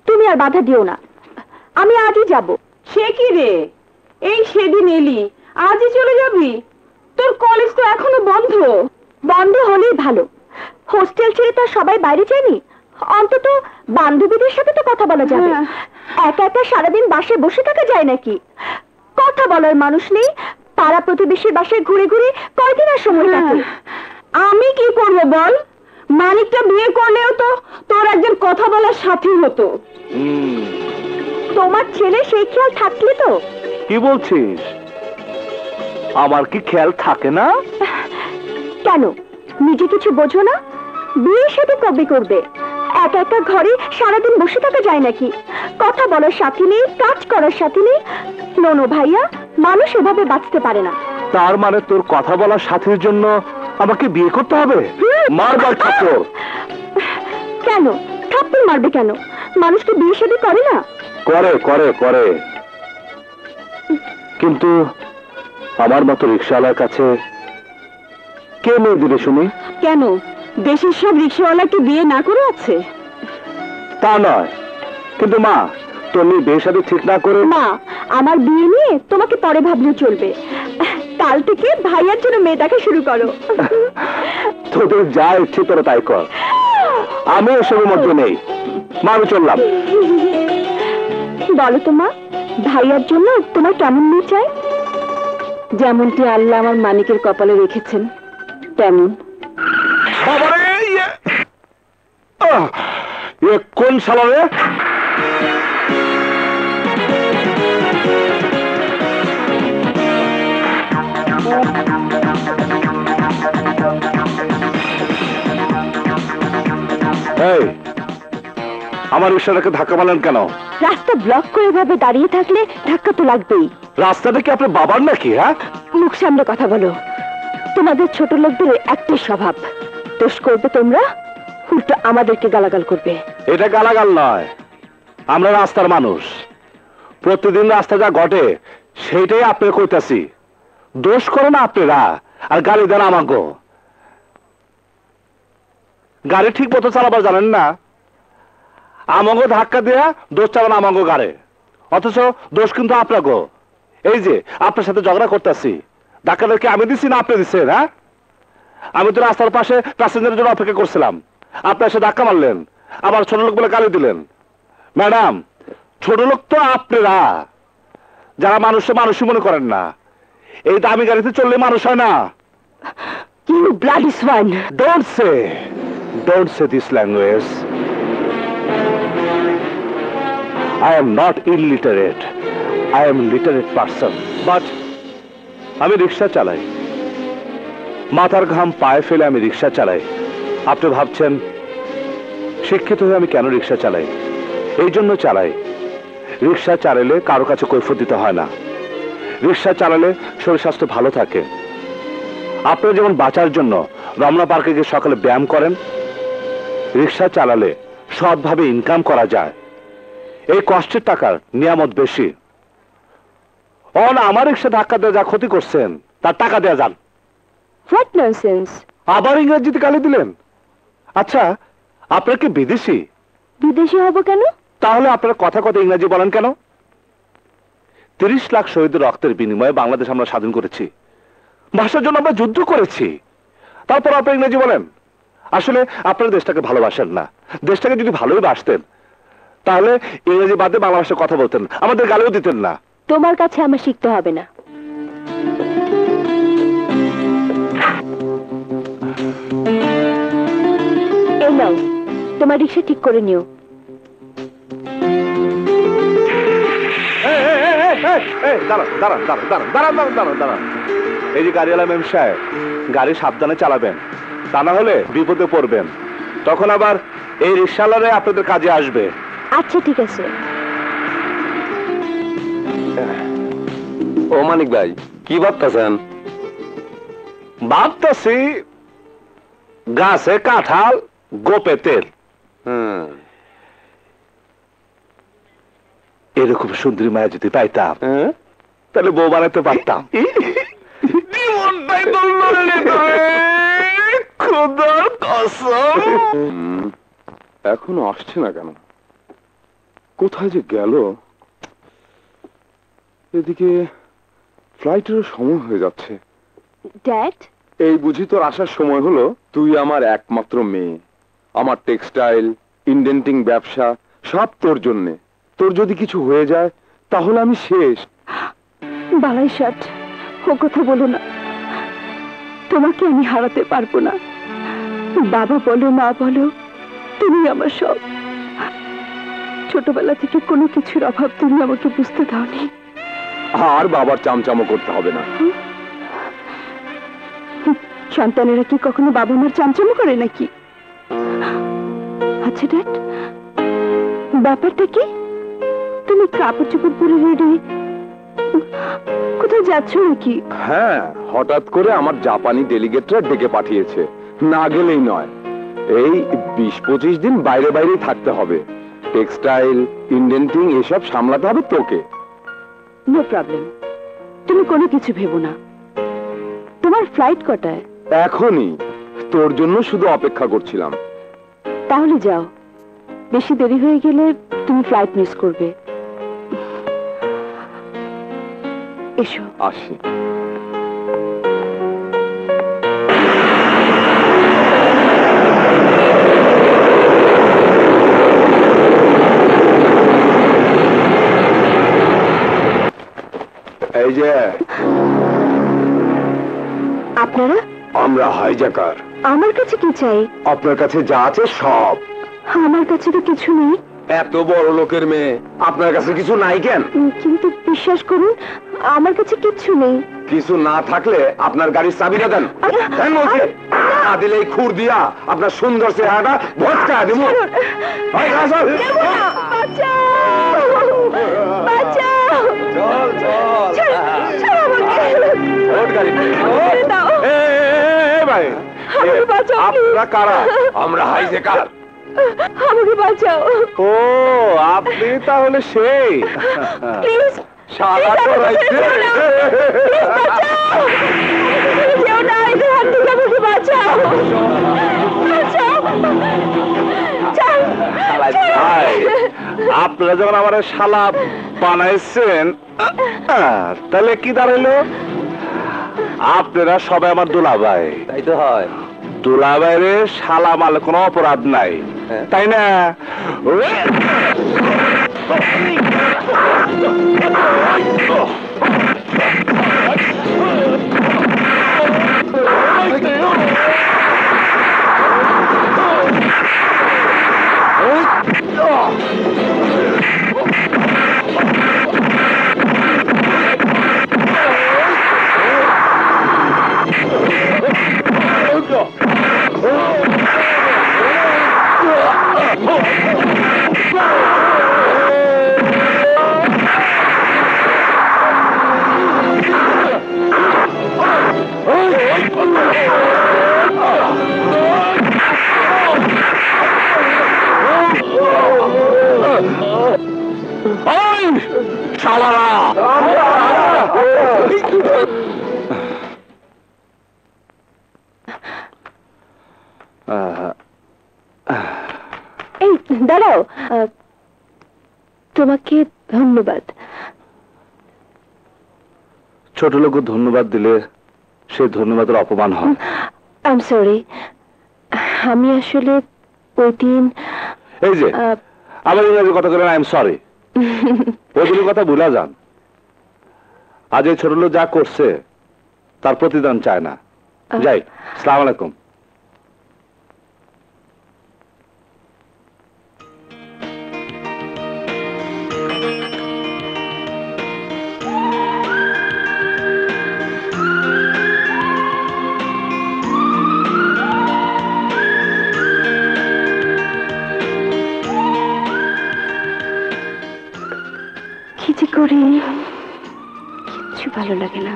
তুমি আর বাধা দিও না, আমি আজই যাব। সে কি রে, এই সেদিন এলি, আজই চলে যাবি? তোর কলেজ তো এখনো বন্ধ। বন্ধ হলেই ভালো, হোস্টেল ছেড়ে তো সবাই বাইরে যায়নি। অন্তত বান্ধবীদের সাথে তো কথা বলা যাবে। একা একা সারাদিন বাসায় বসে থাকা যায় নাকি? কথা বলার মানুষ নেই, পাড়া প্রতিবেশীর বাসায় ঘুরে ঘুরে কয়দিন আর সময় কাটে। আমি কি করবো বল? মানিকটা বিয়ে করলেও তো তোর একজন কথা বলার সাথী হতো। তোমার ছেলে সেই খেয়াল থাকলে তো। কি বলছিস? আমার কি খেয়াল থাকে না? কেন, নিজে কিছু বোঝো না? বিয়ের সাথে কবে করবে? একা একা ঘরে সারাদিন বসে থাকা যায় নাকি? কথা বলার সাথী নেই, কাজ করার সাথী নেই। নোনো ভাইয়া, মানুষ এভাবে বাঁচতে পারে না। তার মানে তোর কথা বলার সাথীর জন্য আমাকে বিয়ে করতে হবে? মারবার ঠাকুর। কেন থাপ্পড় মারবে কেন? মানুষকে বিয়ে শাদী করে না? করে করে করে, কিন্তু আমার মতো রিক্সাওয়ালার কাছে কে মেয়ে দিলে শুনি? কেন, দেশের সব রিক্সাওয়ালাকে বিয়ে না করে আছে? তা নয়, কিন্তু মা, তুমি বিয়ে শাদী ঠিক না করে। মা, আমার বিয়ে নিয়ে তোমাকে পরে ভাবলেও চলবে। কাল থেকে ভাইয়ার জন্য মেয়ে দেখা শুরু করো। তোদের যা ইচ্ছে তোরা তাই কর, আমি এসবের মধ্যে নেই। মা, আমি চললাম। বলো তো মা, ভাইয়ার জন্য তোমার কেমন মেয়ে চাই? যেমনটি আল্লাহ আমার মানিকের কপালে রেখেছেন তেমন। কোন সালারে? এই, আমার রিক্সাটাকে ধাক্কা মারলেন কেন? রাস্তা ব্লক করে ভাবে দাঁড়িয়ে থাকলে ধাক্কা তো লাগবেই। রাস্তাটা কি আপনার বাবার নাকি? হ্যাঁ, মুখ সামনে কথা বলো। তোমাদের ছোট লোকদের একটাই স্বভাব, দোষ করবে তোমরা, উল্টো আমাদেরকে গালাগাল করবে। এটা গালাগাল নয়, আমরা রাস্তার মানুষ, প্রতিদিন রাস্তা যা ঘটে সেইটাই আপনার কইতাছি। দোষ করে না আপনারা, আর গালি দেন আমাকে। গাড়ি ঠিক মতো চালাবার জানেন না, আমাকে ধাক্কা দেয়া দোষ চালান আমাকে গাড়ে, অথচ দোষ কিন্তু আপনাকে। এই যে আপনার সাথে ঝগড়া করতেছি, ধাক্কাদেরকে আমি দিছি না আপনি দিচ্ছেন? হ্যাঁ, আমি তো রাস্তার পাশে প্যাসেঞ্জারের জন্য অপেক্ষা করছিলাম, আপনি এসে ধাক্কা মারলেন, আবার ছোট লোক বলে গালি দিলেন। ম্যাডাম, ছোট লোক তো আপনারা, যারা মানুষকে মানুষই মনে করেন না। এই দামি গাড়িতে চললে মানুষ হয় না। You bloody swine! Don't say this language. I am not illiterate. I am literate person. But আমি রিক্সা চালাই, মাথার ঘাম পায়ে ফেলে আমি রিক্সা চালাই। আপনি ভাবছেন শিক্ষিত হয়ে আমি কেন রিক্সা চালাই? এই জন্য চালাই, রিক্সা চালালে কারো কাছে কৈফিয়ত দিতে হয় না। রিক্সা চালালে শরীর স্বাস্থ্য ভালো থাকে। আপনারা যেমন বাঁচার জন্য রমনা পার্কে গিয়ে সকালে ব্যায়াম করেন, রিক্সা চালালে সৎভাবে ইনকাম করা যায়। এই কষ্টের টাকার নিয়ামত বেশি। আমার রিক্সা ধাক্কা দিয়ে যা ক্ষতি করছেন তার টাকা দেয়া যান। What nonsense! আবার ইংরেজিতে গালি দিলেন। আচ্ছা, আপনারা কি বিদেশি? বিদেশি হব কেন? তাহলে আপনারা কথা কথা ইংরেজি বলেন কেন? 30 লাখ শহীদের রক্তের বিনিময়ে বাংলাদেশ আমরা স্বাধীন করেছি, ভাষার জন্য আমরা যুদ্ধ করেছি, তারপর আপনি ইংরেজি বলেন। আসলে আপনারা দেশটাকে ভালোবাসেন না। দেশটাকে যদি ভালোই বাসতেন তাহলে ইংরেজি বাদে বাংলা ভাষায় কথা বলতেন, আমাদের গালিও দিতেন না। তোমার কাছে আমার শিখতে হবে না। এই নাও, তোমার রিক্সা ঠিক করে নিও। এই যে গাড়িওয়ালা মেম সাহেব, গাড়ি সাবধানে চালাবেন, তা না হলে বিপদে পড়বেন। তখন আবার এই রিক্সাওয়ালারা আপনাদের কাজে আসবে। আচ্ছা ঠিক আছে। ও মানিক ভাই, কি ভাবতেছেন? ভাবতেছি গাছে কাঁঠাল, গোপে তেল। এরকম সুন্দরী মায়া যদি পাইতাম তাহলে বউ বানাতে পারতাম। এখনো আসছে না কেন? কোথায় যে গেল? এদিকে ফ্লাইটেরও সময় হয়ে যাচ্ছে। ড্যাড, এই বুঝি তোর আসার সময় হলো? তুই আমার একমাত্র মেয়ে, আমার টেক্সটাইল, ইন্ডেন্টিং ব্যবসা সব তোর জন্যে। তোর যদি কিছু হয়ে যায় তাহলে আমি শেষ। বালাই ষাট, ও কথা বলো না। তোমাকে আমি হারাতে পারবো না। বাবা বলো, মা বলো, তুমি আমার সব। ছোটবেলা থেকে কোনো কিছুর অভাব তুমি আমাকে বুঝতে দাওনি। আর বাবার চামচামো করতে হবে না। সন্তানেরা কি কখনো বাবা মার চামচামো করে নাকি? আচ্ছা ড্যাড, ব্যাপারটা কি? তুমি কাপড় চোপড় পরে রেডি, কোথায় যাচ্ছ নাকি? হ্যাঁ, হঠাৎ করে আমার জাপানি ডেলিগেটরা ডেকে পাঠিয়েছে, না গেলেই নয়। এই 20-25 দিন বাইরে বাইরেই থাকতে হবে। টেক্সটাইল, ইন্ডেন্টিং এসব সামলাতে হবে তোকে। নো প্রবলেম, তুমি কোনো কিছু ভেবো না। তোমার ফ্লাইট কটায়? এখনই, তোর জন্য শুধু অপেক্ষা করছিলাম। তাহলে যাও, বেশি দেরি হয়ে গেলে তুমি ফ্লাইট মিস করবে। এসো। আসি। এই যে আপনারা? আমরা হাইজ্যাকার। আমার কাছে কি চাই? আপনার কাছে যা আছে সব। আমার কাছে তো কিছু নেই। এত বড় লোকের মেয়ে, আপনার কাছে কিছু নাই কেন? কিন্তু বিশ্বাস করুন, আমার কাছে কিচ্ছু নেই। কিছু না থাকলে আপনার গাড়ির চাবিটা দেন। দেন বলছি, না দিলে এই খুর দিয়া আপনার সুন্দর চেহারাটা ভটকা দেবো। আপনারা কারা? আমরা হাইজেকার। আমাকে বাঁচাও। ও আপনি তাহলে সেই প্লিজ শালা চোরাইছে। কেউ না, এদের হাত থেকে আমাকে বাঁচাও। আপনারা যখন আমার শালা বানাইছেন, তাহলে কি দাঁড়াইলো? আপনারা সবাই আমার দুলাভাই। তাই তো হয়। দুলাভাইরে শালা মালে কোনো অপরাধ নাই, তাই না? এই দাঁড়াও, তোমাকে ধন্যবাদ। ছোট লোক ধন্যবাদ দিলে সে ধন্যবাদের অপমান হয়। আই এম সরি, আমি আসলে ওই দিন এই যে আবার ইংরেজি কথা বলেন, আই এম সরি। ওই দিনের কথা ভুলা যান। আজ এই ছোট লোক যা করছে তার প্রতিদান চায় না। যাই, আসসালামু আলাইকুম। কি যে করি, কিচ্ছু ভালো লাগে না।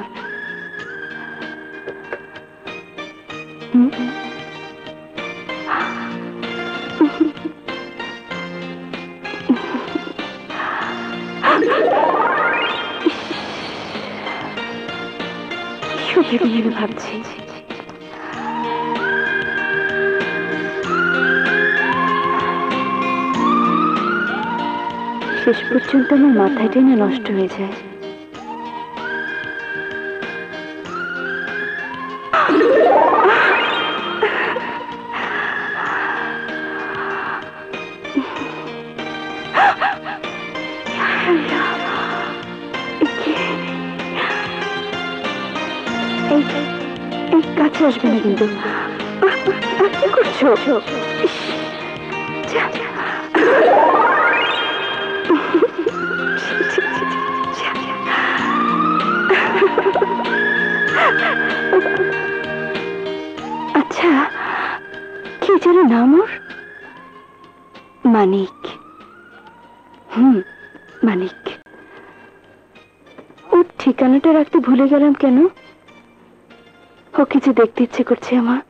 ভেবে ভাবছি শেষ পর্যন্ত আমার মাথাটা না নষ্ট হয়ে যায়। এই কাছে আসবে না কিন্তু। কি করছো? আচ্ছা, কি যেন নাম ওর? মানিক। মানিক। ওর ঠিকানাটা রাখতে ভুলে গেলাম কেন? ওকে যে দেখতে ইচ্ছে করছে আমার,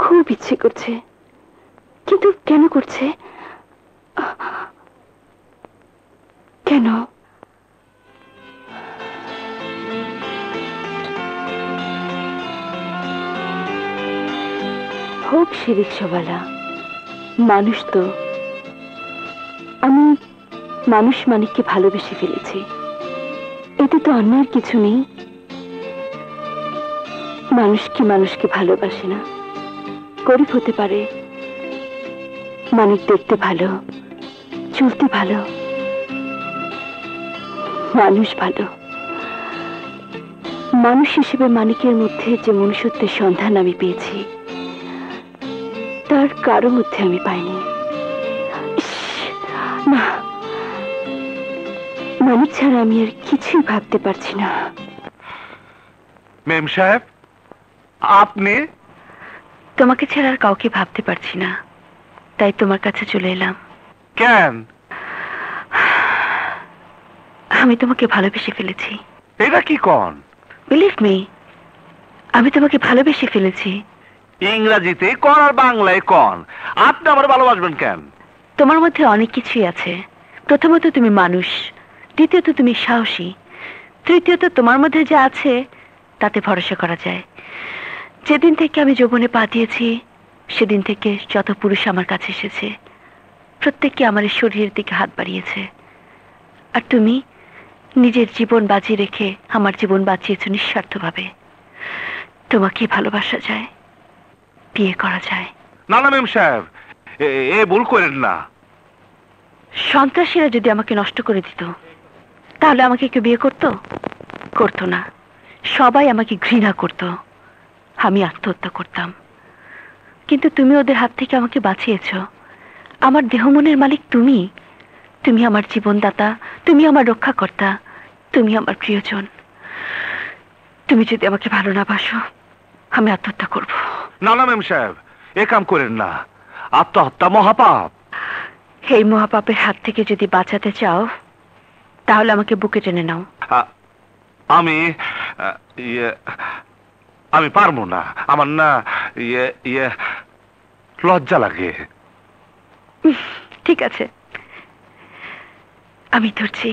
খুব ইচ্ছে করছে, কিন্তু কেন করছে? কেন? হোক সে রিক্সাওয়ালা, মানুষ তো। আমি মানুষ মানিককে ভালোবেসে ফেলেছি, এতে তো অন্যায়ের কিছু নেই। মানুষ কি মানুষকে ভালোবাসে না? গরিব হতে পারে, মানিক দেখতে ভালো, চলতে ভালো, মানুষ ভালো। মানুষ হিসেবে মানিকের মধ্যে যে মনুষ্যত্বের সন্ধান আমি পেয়েছি, তার কারো মধ্যে আমি পাইনি। না, মানিক ছাড়া আমি আর কিছুই ভাবতে পারছি না। মেম সাহেব, আপনি? তোমাকে ছাড়া আর কাউকে ভাবতে পারছি না, তাই তোমার কাছে চলে এলাম। কেন? আমি তোমাকে ভালোবেসে ফেলেছি। এটা কি কন? বিলিভ মি, আমি তোমাকে ভালোবেসে ফেলেছি। ইংরেজিতে কন আর বাংলায় কন, আপনি আমার ভালোবাসবেন কেন? তোমার মধ্যে অনেক কিছুই আছে। প্রথমত তুমি মানুষ, দ্বিতীয়ত তুমি সাহসী, তৃতীয়ত তোমার মধ্যে যা আছে তাতে ভরসা করা যায়। যেদিন থেকে আমি যৌবনে পা দিয়েছি সেদিন থেকে যত পুরুষ আমার কাছে এসেছে প্রত্যেককে আমার এই শরীরের দিকে হাত বাড়িয়েছে, আর তুমি নিজের জীবন বাজি রেখে আমার জীবন বাঁচিয়েছো নিঃস্বার্থভাবে। তোমাকে ভালোবাসা যায়, বিয়ে করা যায়। না না মেম সাহেব, এ ভুল করেন না। সন্ত্রাসীরা যদি আমাকে নষ্ট করে দিত তাহলে আমাকে কেউ বিয়ে করতো? করতো না। সবাই আমাকে ঘৃণা করত, আমি আত্মহত্যা করতাম। কিন্তু তুমি ওদের হাত থেকে আমাকে বাঁচিয়েছো। আমার দেহ মনের মালিক তুমি, তুমি আমার জীবনদাতা, তুমি আমার রক্ষাকর্তা, তুমি আমার প্রিয়জন। তুমি যদি আমাকে ভালো না বাসো আমি আত্মহত্যা করব। না না মেম সাহেব, এ কাম করেন না, আত্মহত্যা মহাপাপ। এই মহাপাপের হাত থেকে যদি বাঁচাতে চাও তাহলে আমাকে বুকে টেনে নাও। আমি পারবো না, আমার না লজ্জা লাগে। ঠিক আছে, আমি ধরছি।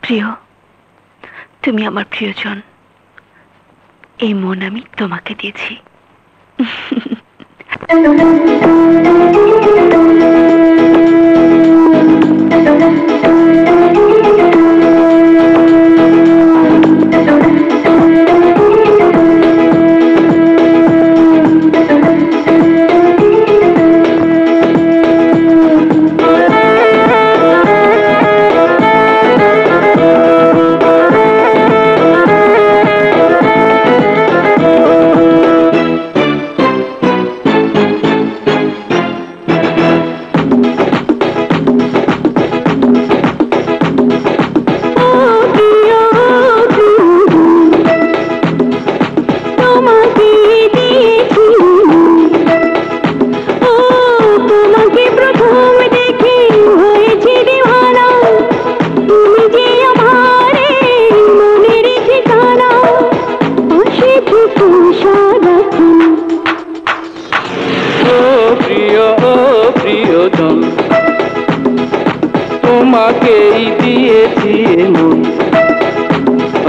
প্রিয়, তুমি আমার প্রিয়জন, এই মন আমি তোমাকে দিয়েছি। তোমাকেই দিয়েছি মন,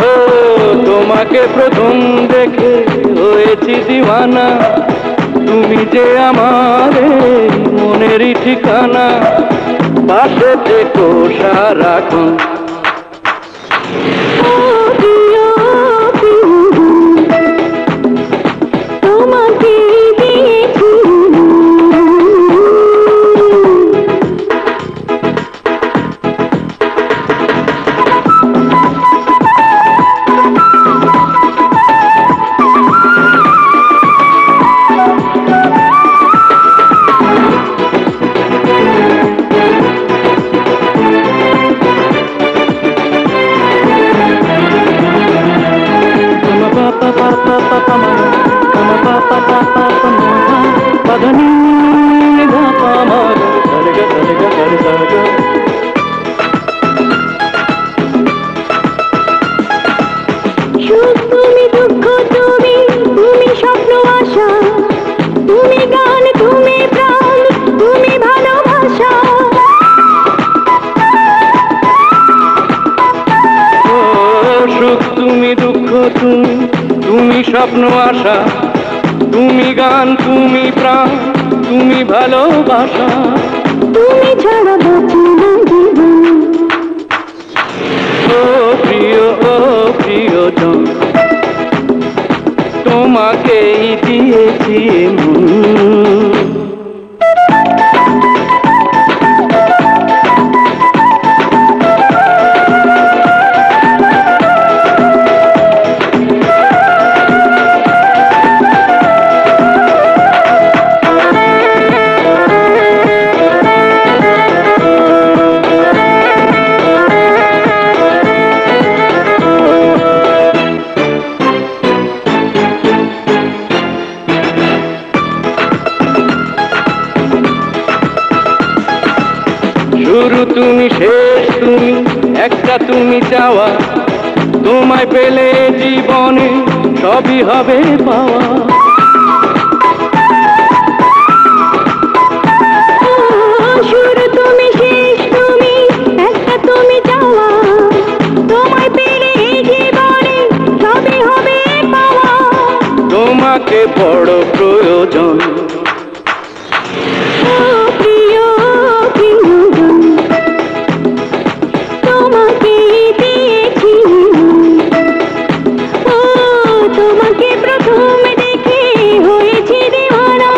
ও তোমাকে প্রথম দেখে হয়েছি দিওয়ানা, তুমি যে আমার মনেরই ঠিকানা, পাশে থেকো সারাক্ষণ। তুমি স্বপ্ন আশা, তুমি গান, তুমি প্রাণ, তুমি ভালোবাসা, তুমি ছাড়া বাঁচি না জীবন। ও প্রিয়, ও প্রিয়জন, তোমাকেই দিয়েছি মন। তুমি চাওয়া, তোমায় পেলে জীবনে সবই হবে পাওয়া। শুরু তুমি, শেষ তুমি, একটা তুমি চাওয়া, তোমায় পেলে জীবনে সবই হবে পাওয়া। তোমাকে বড় প্রয়োজন, প্রিয় প্রিয়জন, তোমাকে দেখি, ও তোমাকে প্রথম দেখে হয়েছে দিওয়ানা।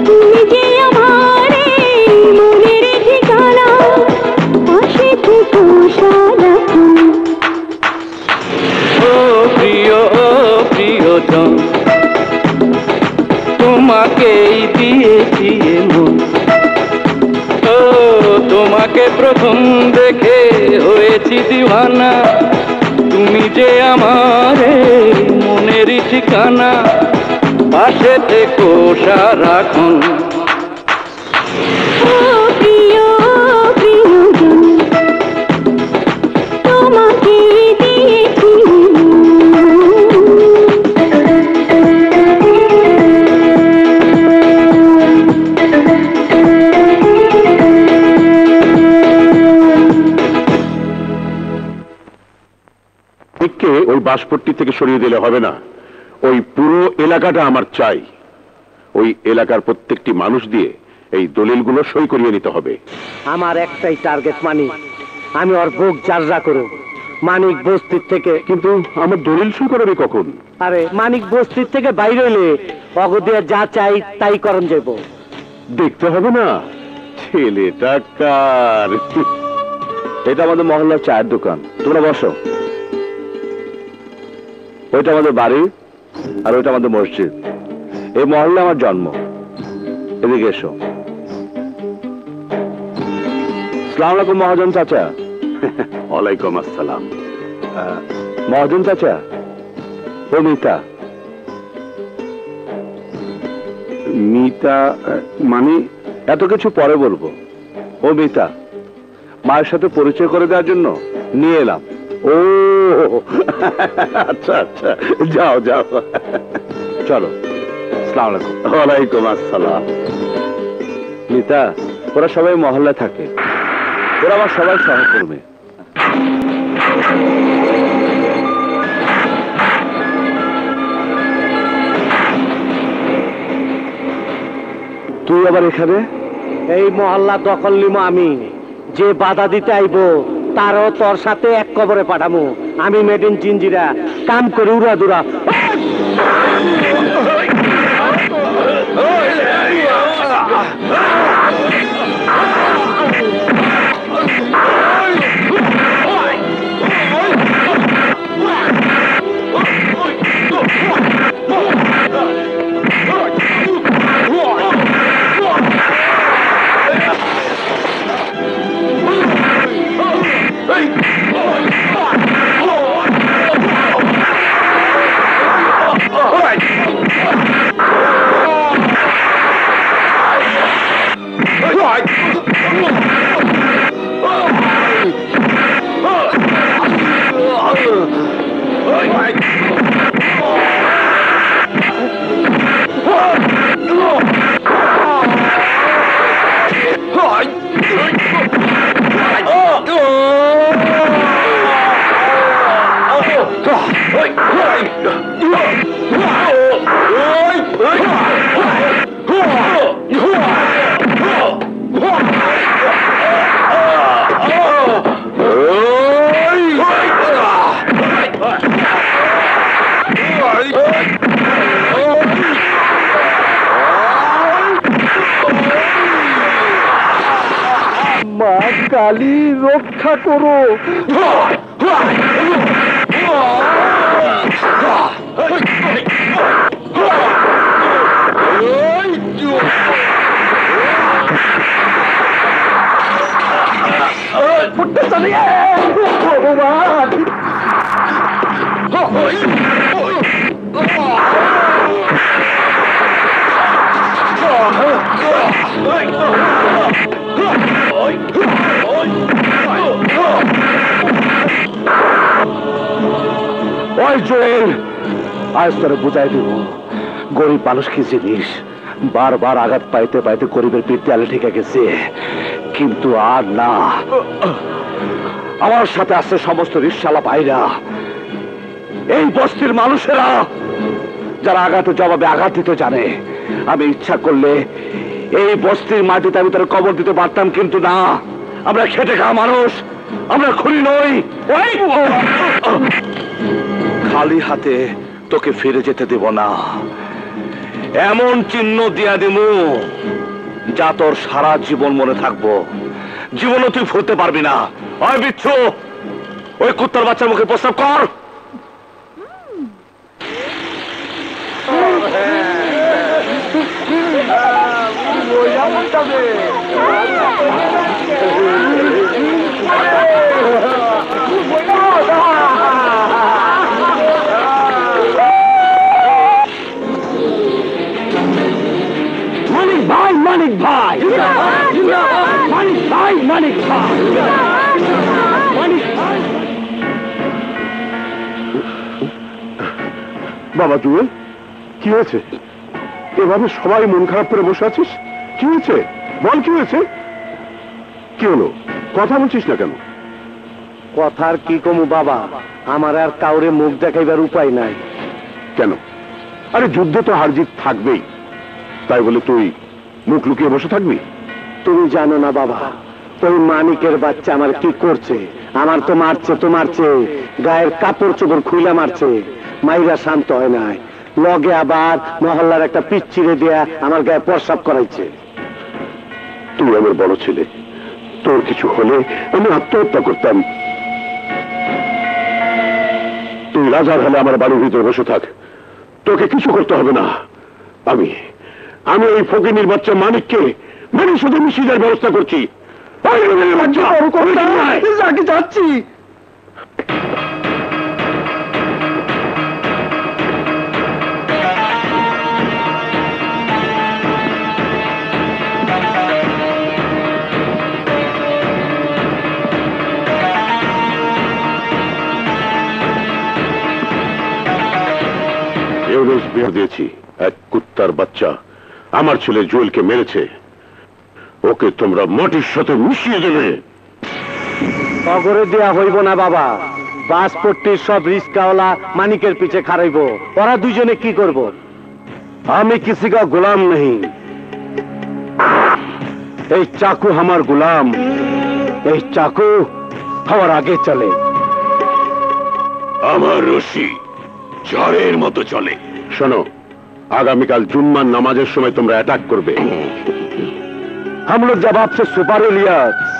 তুমি যে আমার মনের ঠিকানা, পাশে থেকো সারাক্ষণ। ও প্রিয়জন, তোমাকেই দিয়েছি মন। ও তোমাকে প্রথম দেখে হয়েছি দিওয়ানা। তুমি যে আমার মনের ঠিকানা, পাশে থেকো সারাক্ষণ। ও প্রিয় প্রিয়জন, তোমাকে দিয়েছি। ওই বাসপট্টি থেকে সরিয়ে দিলে হবে না, ওই পুরো এলাকাটা আমার চাই। ওই এলাকার প্রত্যেকটি মানুষ দিয়ে এই দলিলগুলো সই করিয়ে নিতে হবে। আমার একটাই টার্গেট মানিক, আমি ওর বুক জাররা করব। মানিক বস্তির থেকে, কিন্তু আমার দলিল সই করাবে কখন? আরে মানিক বস্তির থেকে বাইরে হইলে অগদিয়া যা চাই তাই করণ যাব। দেখতে হবে না ছেলেটা কার। এটা আমাদের মহল্লার চায়ের দোকান, তোমরা বসো। ওইটা আমাদের বাড়ি আর ওইটা আমাদের মসজিদ। এই মহল্লা আমার জন্ম। এদিকে এসো। আসসালামু আলাইকুম মহাজন চাচা। ওয়ালাইকুম আসসালাম। মহাজন চাচা, ও মিতা। মিতা মানে? এত কিছু পরে বলবো। ও মিতা, মায়ের সাথে পরিচয় করে দেওয়ার জন্য নিয়ে এলাম। ও আচ্ছা আচ্ছা, যাও যাও, চলো। আসসালামু আলাইকুম। ওয়ালাইকুম আসসালাম। মিতা, ওরা সবাই মহল্লায় থাকে, ওরা আমার সবাই সহকর্মী। তুই আবার এখানে? এই মহল্লা দখল নিমো আমি। যে বাধা দিতে আইবো তারও তোর সাথে এক কবরে পাঠামো। আমি মেড ইন জিঞ্জিরা, কাম করে উড়া দুরা। মা কালী রক্ষা করো। ভগবান, ওই জুয়েল, আজ তোরে বুঝাই দিব গরিব মানুষ কি জিনিস। বারবার আঘাত পাইতে পাইতে গরিবের পিঠ দেয়ালে ঠেকে গেছে, কিন্তু আর না। আমার সাথে আছে সমস্ত রিকশালা ভাইরা, এই বস্তির মানুষেরা যারা আঘাতের জবাবে আঘাত দিতে জানে। আমি ইচ্ছা করলে এই বস্তির মাটিতে আমি তার কবর দিতে পারতাম, কিন্তু না, আমরা খেটে খাওয়া মানুষ, আমরা খুনি নই। খালি হাতে তোকে ফিরে যেতে দেব না, এমন চিহ্ন দিয়া দিমু যা তোর সারা জীবন মনে থাকবো। জীবনও তুই ভুলতে পারবি না। ওই বিচ্ছু, ওই কুত্তার বাচ্চার মুখে প্রস্তাব কর। মানিক ভাই, মানিক ভাই, মানিক ভাই, মানিক ভাই, মানিক ভাই। বাবা জুয়েল, কি হয়েছে? এভাবে সবাই মন খারাপ করে বসে আছিস? কি হয়েছে বল, কি হয়েছে? কি হলো, কথা বলছিস না কেন? কথার কি কমু বাবা, আমার আর কাউরে মুখ দেখাইবার উপায় নাই। কেন? আরে যুদ্ধে তো হার জিত থাকবেই, তাই বলে তুই মুখ লুকিয়ে বসে থাকবি? তুমি জানো না বাবা, ওই মানিকের বাচ্চা আমার কি করছে। আমার তো মারছে, গায়ের কাপড় চোপড় খুইলা মারছে, মাইরা শান্ত হয় নাই। লগে আবার মহল্লার একটা পিচ্চিরে দেয়া আমার গায়ে প্রস্রাব করাইছে। তুই আমার বড় ছেলে, তোর কিছু হলে আমি আত্মহত্যা করতাম। তুই রাজার হলে আমার বাড়ির ভিতরে বসে থাক, তোকে কিছু করতে হবে না। আমি ওই ফকিনীর বাচ্চা মানিককে মানে শুধু মিশিদের ব্যবস্থা করছি। যাচ্ছি। ইউনুস বিয়ে দিয়েছি, এক কুত্তার বাচ্চা আমার ছেলে জুয়েলকে মেরেছে, ওকে তোমরা মাটির সাথে মিশিয়ে দেবে। অগরে দেয়া হইব না বাবা, বাসপট্টির সব রিস্কাওয়ালা মানিকের পিছে খারাইব। ওরা দুজনে কি করব? আমি কিসি কা গোলাম नहीं, এই চাকু আমার গোলাম, এই চাকু আমার আগে চলে। আমার রশি ঝড়ের মতো চলে। শোনো, আগামীকাল জুম্মার নামাজের সময় তোমরা অ্যাটাক করবে। हम लोग जब आपसे सुपारी लिया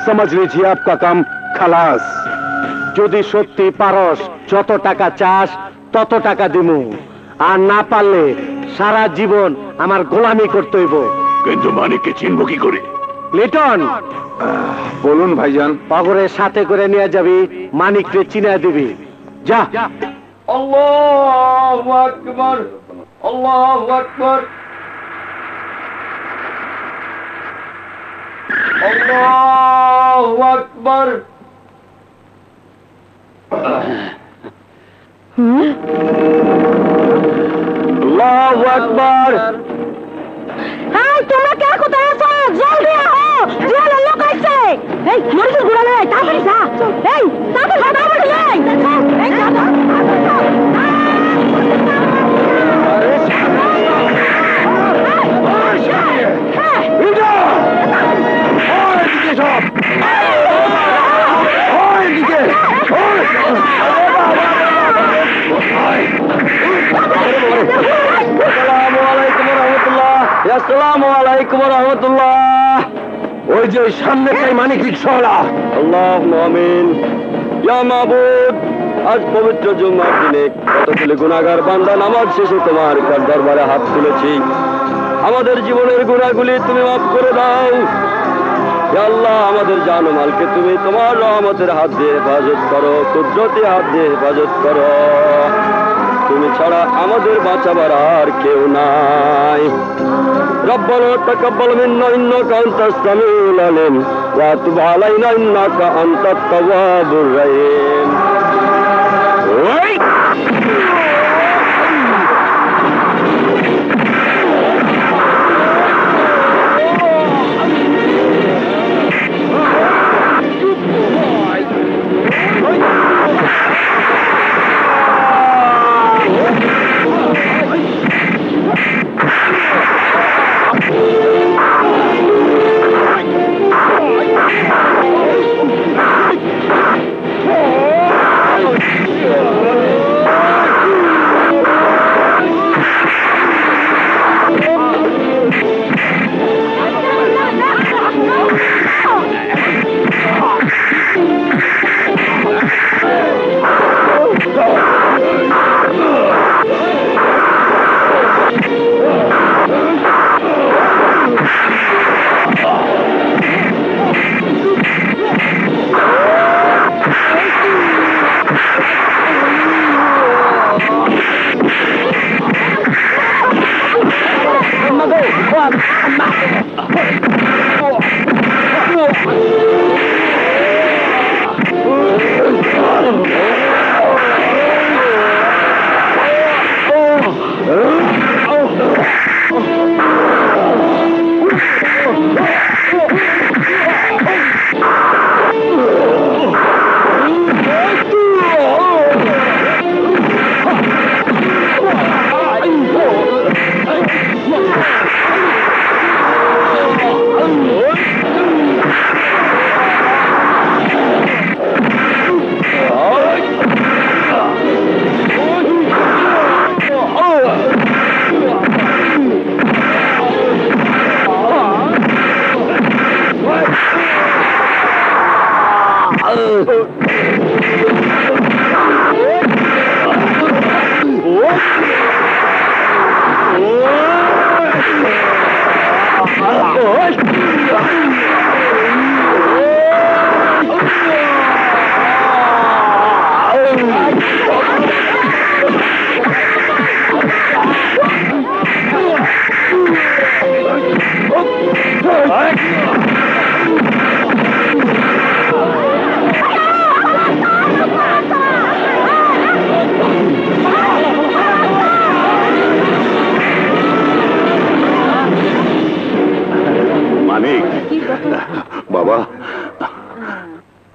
समझ लीजिए आपका काम खलास। যদি সত্যি পারস যত টাকা চাস তত টাকা দিমু, আর না পারলে সারা জীবন আমার গোলামি করতে হইব। কিন্তু মানিককে চিনব কি করে? লিটন, বলুন ভাইজান। অগরের সাথে করে নিয়ে যাবি, মানিককে চিনা দিবি। যা। আল্লাহু আকবার, আল্লাহু আকবার, আল্লাহু আকবার। আল্লাহু আকবার। এই তোমরা কে কোথায় আছো? জলদি আহো, জেলের লোক আইছে। এই মরিচের গুড়া লই, তাড়াতাড়ি যা। এই তাড়াতাড়ি লই। এই যা যা। আসসালামু আলাইকুম রহমতুল্লাহ। ওই যে সামনে তাই মানিক রিকশাওয়ালা। আল্লাহুম্মা আমিন। ইয়া মাবুদ, আজ পবিত্র জুমার দিনে কতগুলি গুনাহগার বান্দা নামাজ শেষে তোমার দরবারে হাত তুলেছি। আমাদের জীবনের গুনাহগুলি তুমি মাফ করে দাও। ইয়া আল্লাহ, আমাদের জান ও মালকে তুমি তোমার রহমতের হাত দিয়ে হেফাজত করো, কুদরতি হাত দিয়ে হেফাজত করো। তুমি ছাড়া আমাদের বাঁচাবার আর কেউ নাই। ربنا تقبل منا إنك أنت السميع العليم وتب علينا إنك أنت التواب الرحيم.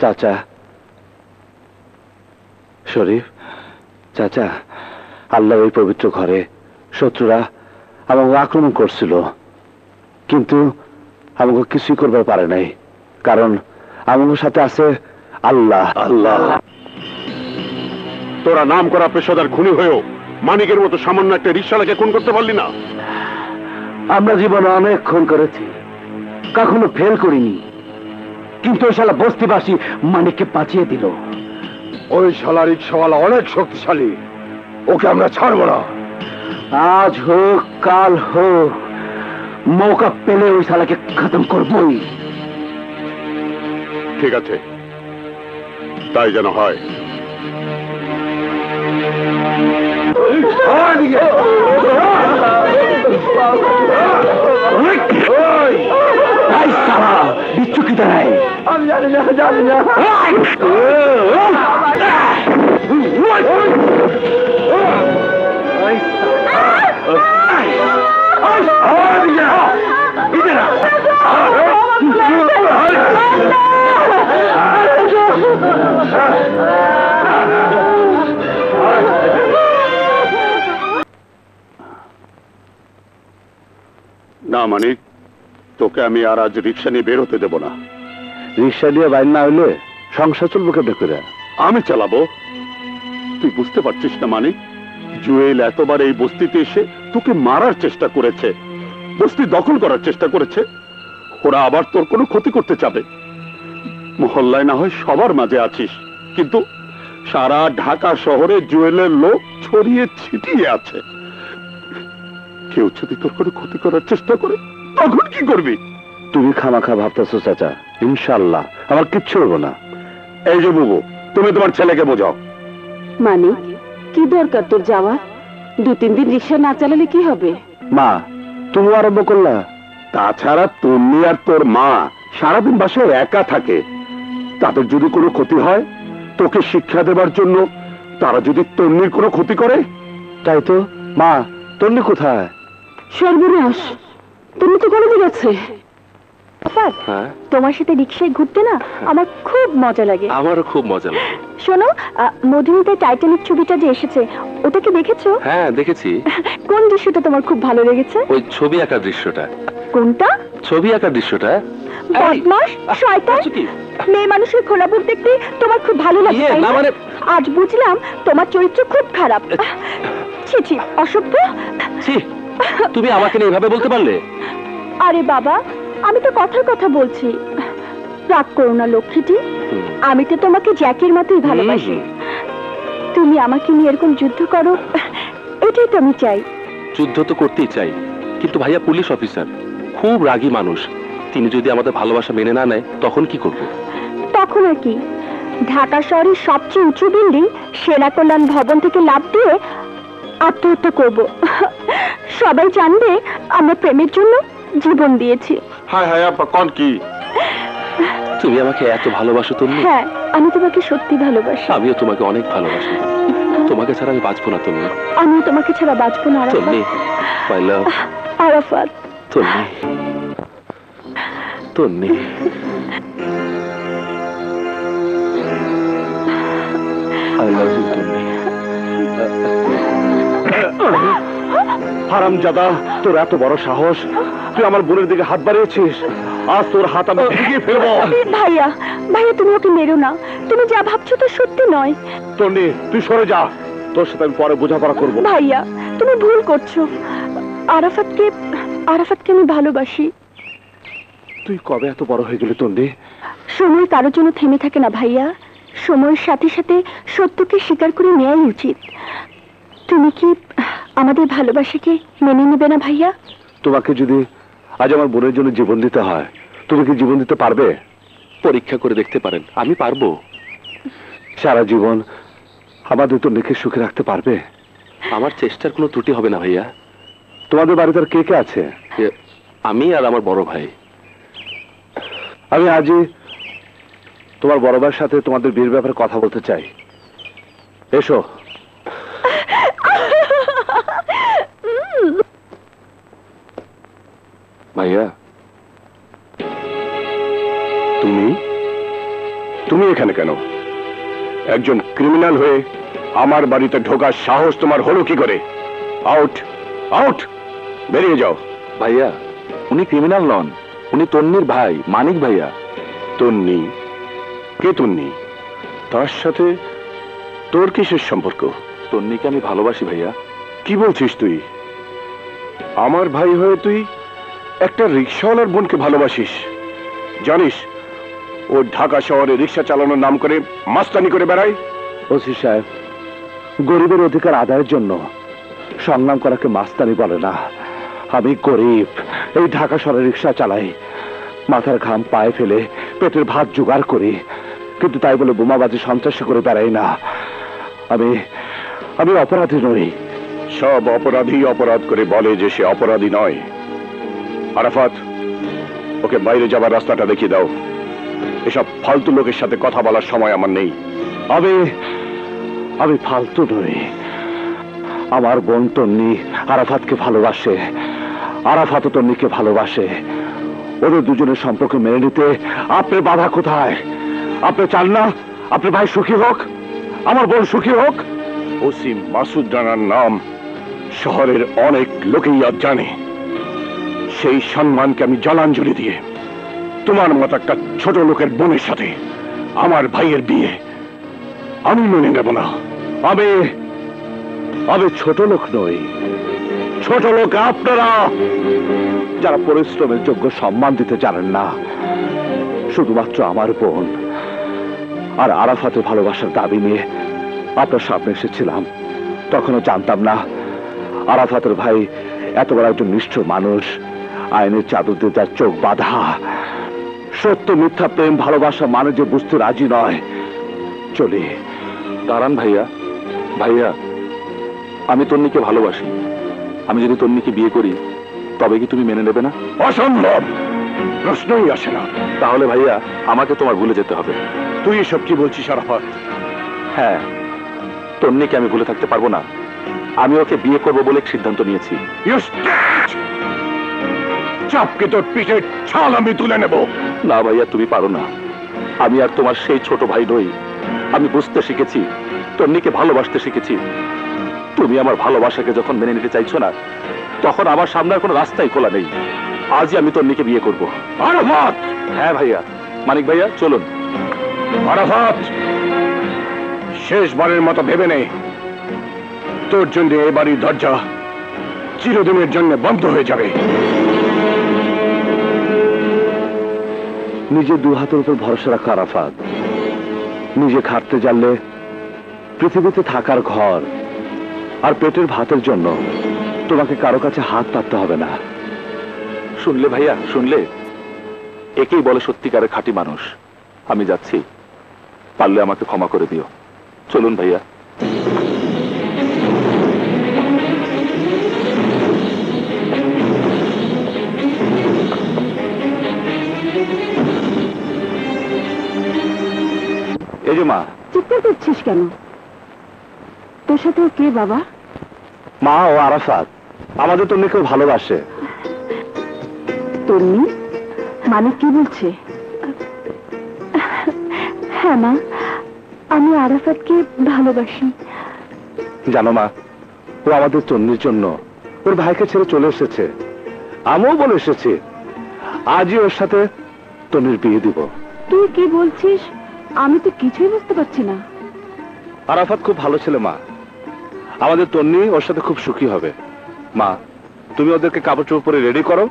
চাচা, শরীফ চাচা, আল্লাহ ওই পবিত্র ঘরে শত্রুরা আমাকে আক্রমণ করছিল, কিন্তু আমাকে কিছুই করবার পারে নাই, কারণ আমার সাথে আছে আল্লাহ। আল্লাহ, তোরা নাম করা পেশাদার খুনি হয়েও মানিকের মতো সামান্য একটা রিকশালাকে খুন করতে পারলি না? আমরা জীবনে অনেক খুন করেছি, কখনো ফেল করিনি, কিন্তু ওই শালা বস্তিবাসী মানিককে বাঁচিয়ে দিল। ওই শালা রিক্সাওয়ালা অনেক শক্তিশালী, ওকে আমরা ছাড়বো না। আজ হোক কাল হোক, মৌকা পেলে ওই শালাকে খতম করবই। ঠিক আছে, তাই যেন হয়। বিচ্ছু কি দাঁড়ায়? আমি জানি না, জানি না। না মানিক, তোকে আমি আর আজ রিক্সা নিয়ে বের হতে দেবো না। রিক্সা নিয়ে বাইর না হইলে সংসার চলবো কেমনে করে? আমি চালাবো। তুই বুঝতে পারছিস না মানিক, জুয়েল এতবার এই বস্তিতে এসে তোকে মারার চেষ্টা করেছে, বস্তি দখল করার চেষ্টা করেছে। ওরা আবার তোর কোনো ক্ষতি করতে চাবে। মহল্লায় না হয় সবার মাঝে আছিস, কিন্তু সারা ঢাকা শহরে জুয়েলের লোক ছড়িয়ে ছিটিয়ে আছে। কেউ যদি তোর কোনো ক্ষতি করার চেষ্টা করে তখন কি করবি? তুমি খামাখা ভাবতেছো চাচা, ইনশাল্লাহ আমার কিচ্ছু হবো না। এই যে বুবু, তুমি তোমার ছেলেকে বোঝাও। মানিক, কি দরকার তোর যাওয়া? 2-3 দিন রিক্সা না চালালে কি হবে? মা, তুমি আরম্ভ করলা। তাছাড়া তুমি আর তোর মা সারাদিন বাসায় একা থাকে, তাদের যদি কোনো ক্ষতি হয়, তোকে শিক্ষা দেবার জন্য তারা যদি তন্নির কোনো ক্ষতি করে? তাই তো। মা, তন্নি কোথায়? সর্বনাশ, তুমি তো কলেজে গেছে। হ্যাঁ, তোমার সাথে রিক্সায় ঘুরতে না আমার খুব মজা লাগে। আমারও খুব মজা লাগে। শোনো, মধুমিতার টাইটানিক ছবিটা যে এসেছে, ওটা কি দেখেছো? হ্যাঁ, দেখেছি। কোন দৃশ্যটা তোমার খুব ভালো লেগেছে? ওই ছবি আঁকার দৃশ্যটা। কোনটা? ছবি আঁকার দৃশ্যটা। বদমাশ, শয়তান, মেয়ে মানুষের খোলা বুক দেখতে তোমার খুব ভালো লাগে, তাই না? আজ বুঝলাম তোমার চরিত্র খুব খারাপ। ছি ছি, অসভ্য। তুমি আমাকে নিয়ে এভাবে বলতে পারলে? আরে বাবা, আমি তো কথার কথা বলছি, রাগ করো না লক্ষ্মীটি। আমি তো তোমাকে জ্যাকের মতোই ভালোবাসি। তুমি আমাকে নিয়ে এরকম যুদ্ধ করো, এটাই তো আমি চাই। যুদ্ধ তো করতেই চাই, কিন্তু ভাইয়া পুলিশ অফিসার, খুব রাগী মানুষ। তিনি যদি আমাদের ভালোবাসা মেনে না নেয় তখন কি করব? তখন আর কি, ঢাকা শহরের সবচেয়ে উঁচু বিল্ডিং সেনা কল্যাণ ভবন থেকে লাফ দিয়ে আত্মহত্যা করব। সবাই জানবে আমরা প্রেমের জন্য জীবন দিয়েছি। হায় হায় আপা, কোন কি? তুমি আমাকে এত ভালোবাসো তুমি? হ্যাঁ, আমি তোমাকে সত্যি ভালোবাসি। আমিও তোমাকে অনেক ভালোবাসি। তোমাকে ছাড়া আমি বাঁচবো না তুমি। আমিও তোমাকে ছাড়া বাঁচবো না তুমি মাই লাভ আরাফাত। তুমি তুমি আই লাভ ইউ তুমি। হারামজাদা, তোর এত বড় সাহস, তুই আমার বোনের দিকে হাত বাড়িয়েছিস। আজ তোর হাত আমি ভেঙে ফেলবো। ভাইয়া, ভাইয়া তুমি ওকে মেরো না। তুমি যা ভাবছো তো সত্যি নয়। তন্নি, তুই সরে যা, তোর সাথে আমি পরে বোঝাপড়া করবো। ভাইয়া, তুমি ভুল করছো। আরাফাতকে আমি ভালোবাসি। তুই কবে এত বড় হয়ে গেলি তন্নি? সময় কারোর জন্য থেমে থাকে না ভাইয়া, সময়ের সাথে সাথে সত্যকে স্বীকার করে নেওয়াই উচিত। তুমি কি আমাদের ভালোবাসাকে মেনে নেবে না ভাইয়া? তোমাকে যদি আজ আমার বোনের জন্য জীবন দিতে হয়, তুমি কি জীবন দিতে পারবে? পরীক্ষা করে দেখতে পারেন, আমি পারবো। সারা জীবন আমাদের তো নেকে সুখে রাখতে পারবে? আমার চেষ্টার কোনো ত্রুটি হবে না ভাইয়া। তোমাদের বাড়িতে আর কে কে আছে? আমি আর আমার বড় ভাই। আমি আজই তোমার বড় ভাইয়ের সাথে তোমাদের বিয়ের ব্যাপারে কথা বলতে চাই। এসো। ভাইয়া, তুমি তুমি তুমি এখানে কেন? একজন ক্রিমিনাল হয়ে আমার বাড়িতে ঢোকার সাহস তোমার হলো কি করে? আউট, আউট, বেরিয়ে যাও। ভাইয়া, উনি ক্রিমিনাল নন, উনি তন্নির ভাই মানিক ভাইয়া। তন্নি? কে তন্নি? তার সাথে তোর কিসের সম্পর্ক? তন্নিকে আমি ভালোবাসি ভাইয়া। কি বলছিস তুই? আমার ভাই হয়ে তুই একটা রিক্সাওয়ালার বোনকে ভালোবাসিস? জানিস ও ঢাকা শহরে রিক্সা চালানোর নাম করে মাস্তানি করে বেড়ায়? ওসি সাহেব, গরিবের অধিকার আদায়ের জন্য সংগ্রাম করাকে মাস্তানি বলে না। আমি গরিব, এই ঢাকা শহরে রিক্সা চালাই, মাথার ঘাম পায়ে ফেলে পেটের ভাত জোগাড় করি, কিন্তু তাই বলে বোমাবাজি সন্ত্রাস করে বেড়াই না। আমি আমি অপরাধী নই। সব অপরাধী অপরাধ করে বলে যে সে অপরাধী নয়। আরাফাত, ওকে বাইরে যাবার রাস্তাটা দেখিয়ে দাও। এসব ফালতু লোকের সাথে কথা বলার সময় আমার নেই। আমি ফালতু নই। আমার বোন তন্নি আরাফাতকে ভালোবাসে, আরাফাতও তন্নিকে ভালোবাসে। ওদের দুজনের সম্পর্ক মেনে নিতে আপনার বাধা কোথায়? আপনি চান না আপনার ভাই সুখী হোক, আমার বোন সুখী হোক? ওসি মাসুদ রানার নাম শহরের অনেক লোকেই আজ জানে। সেই সম্মানকে আমি জলাঞ্জলি দিয়ে তোমার মতো একটা ছোট লোকের বোনের সাথে আমার ভাইয়ের বিয়ে আমি মেনে নেব না। আমি ছোট লোক নই, ছোট লোক আপনারা, যারা পরিশ্রমের যোগ্য সম্মান দিতে জানেন না। শুধুমাত্র আমার বোন আর আরাফাতের ভালোবাসার দাবি নিয়ে আপনার সামনে এসেছিলাম। তখনও জানতাম না আরাফাতের ভাই এত বড় একজন নিষ্ঠুর মানুষ, আইনের চাদর দিয়ে তার চোখ বাঁধা। সত্য মিথ্যা প্রেম ভালোবাসা মানে যে বুঝতে রাজি নয়। চলি। দাঁড়ান ভাইয়া, ভাইয়া, আমি তন্নিকে ভালোবাসি। আমি যদি তন্নিকে বিয়ে করি তবে কি তুমি মেনে নেবে না? অসম্ভব, প্রশ্নই আসে না। তাহলে ভাইয়া আমাকে তোমার ভুলে যেতে হবে। তুই এসব কি বলছিস আরাফাত? হ্যাঁ, তন্নিকে আমি ভুলে থাকতে পারবো না। আমি ওকে বিয়ে করবো বলে সিদ্ধান্ত নিয়েছি। চাপকে তোর পিঠের ছাল আমি তুলে নেব। না ভাইয়া, তুমি পারো না। আমি আর তোমার সেই ছোট ভাই নই। আমি বুঝতে শিখেছি, তন্নিকে ভালোবাসতে শিখেছি। তুমি আমার ভালোবাসাকে যখন মেনে নিতে চাইছো না, তখন আমার সামনে আর কোনো রাস্তাই খোলা নেই। আজই আমি তন্নিকে বিয়ে করব। আরাফাত! হ্যাঁ ভাইয়া। মানিক ভাইয়া, চলুন। আরাফাত, শেষবারের মতো ভেবে নে, তোর জন্য এ বাড়ির দরজা চিরদিনের জন্য বন্ধ হয়ে যাবে। নিজের দু হাতের উপর ভরসা রাখা আরাফাত। নিজে খাটতে জানলে পৃথিবীতে থাকার ঘর আর পেটের ভাতের জন্য তোমাকে কারো কাছে হাত পাততে হবে না। শুনলে ভাইয়া, শুনলে? একেই বলে সত্যিকারের খাঁটি মানুষ। আমি যাচ্ছি, পারলে আমাকে ক্ষমা করে দিও। চলুন ভাইয়া। এই যে মা। চিৎকার করছিস কেন? তোর সাথে কে বাবা? মা, ও আরাফাত। আমাদের তন্নি কেউ ভালোবাসে। তন্নি? মানে কি বলছে? হ্যাঁ মা, আমি আরাফাতকে ভালোবাসি। জানো মা, ও আমাদের তন্নির জন্য ওর ভাইকে ছেড়ে চলে এসেছে। আমিও বলে এসেছি আজই ওর সাথে তন্নির বিয়ে দিব। তুই কি বলছিস? আমি তো কিছুই বুঝতে পারছি না। আরাফাত খুব ভালো ছেলে মা, আমাদের তন্নি ওর সাথে খুব সুখী হবে। মা, তুমি ওদেরকে কাপড় চোপড় পরে রেডি করো,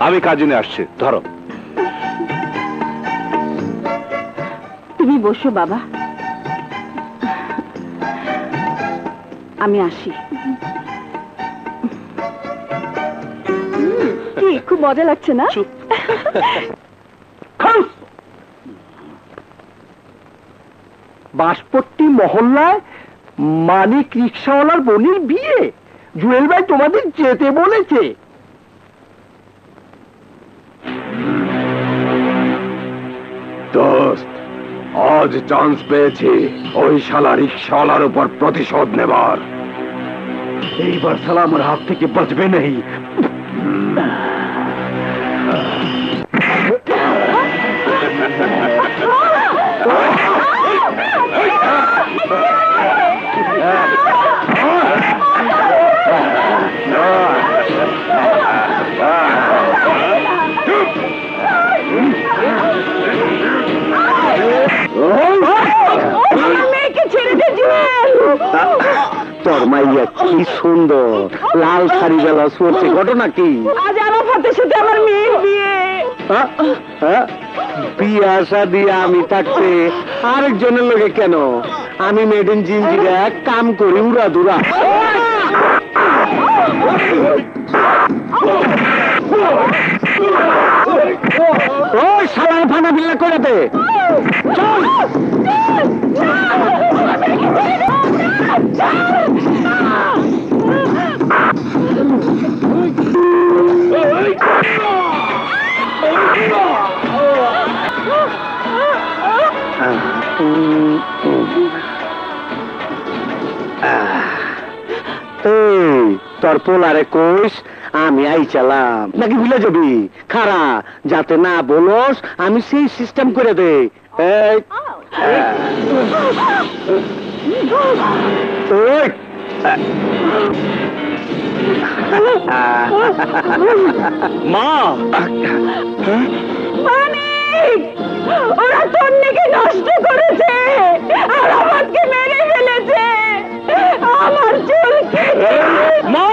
আমি কাজে নিয়ে আসছি। ধরো। তুমি বসো বাবা, আমি আসি। কি খুব মজা লাগছে না? বাঁশপট্টি মহল্লায় মানিক রিক্সাওয়ালার বোনের বিয়ে। জুয়েল ভাই তোমাদের যেতে বলেছে। দোস্ত, আজ চান্স পেয়েছি ওই শালা রিক্সাওয়ালার উপর প্রতিশোধ নেবার। এইবার শালা আমার হাত থেকে বাঁচবে নেই। তোর মাইয়া কি সুন্দর, লাল শাড়ি বেলা পরছে, ঘটনা কি? আজ আরাফাতের সাথে আমার মেয়ের বিয়ে। বিয়া শাদি আমি থাকতে আরেকজনের লোকে কেন? আমি মেড ইন জিঞ্জিরা কাম করি উড়া দুরা। ওই শালা ফানা বিল্লা করে দে, চল। তোর পোলারে কোষ আমি আইচালাম নাকি ভুলে যাবি? খারা যাতে না বলস আমি সেই সিস্টেম করে দে। মা ওরা তন্নিকে নষ্ট করেছে আর আমাকে মেরে ফেলেছে। আমার চুল মা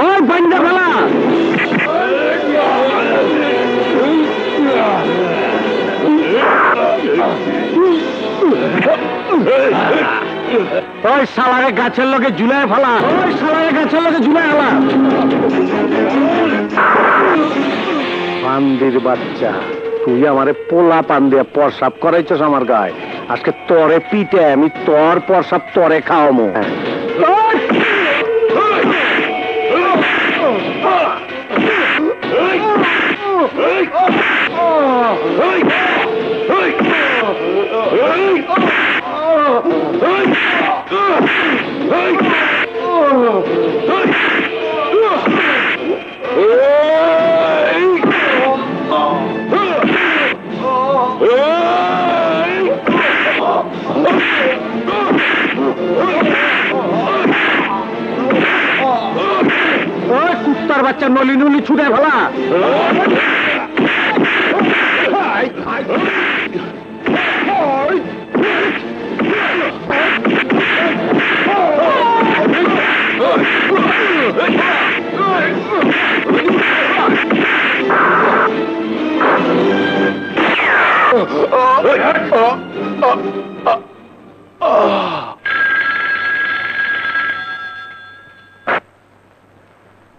ওই বান্দা ফেলা ওই শালারে গাছের লগে ঝুলায় ফেলা, ওই শালারে গাছের লগে ঝুলায় ফেলা। পান্দির বাচ্চা, তুই আমারে পোলা পান দিয়ে প্রসাব করাইছস আমার গায়ে। আজকে তরে পিটে আমি তোর প্রসাব তরে খাওয়ামো। কুত্তার বাচ্চা নলি নলি ছুটে ফেলা।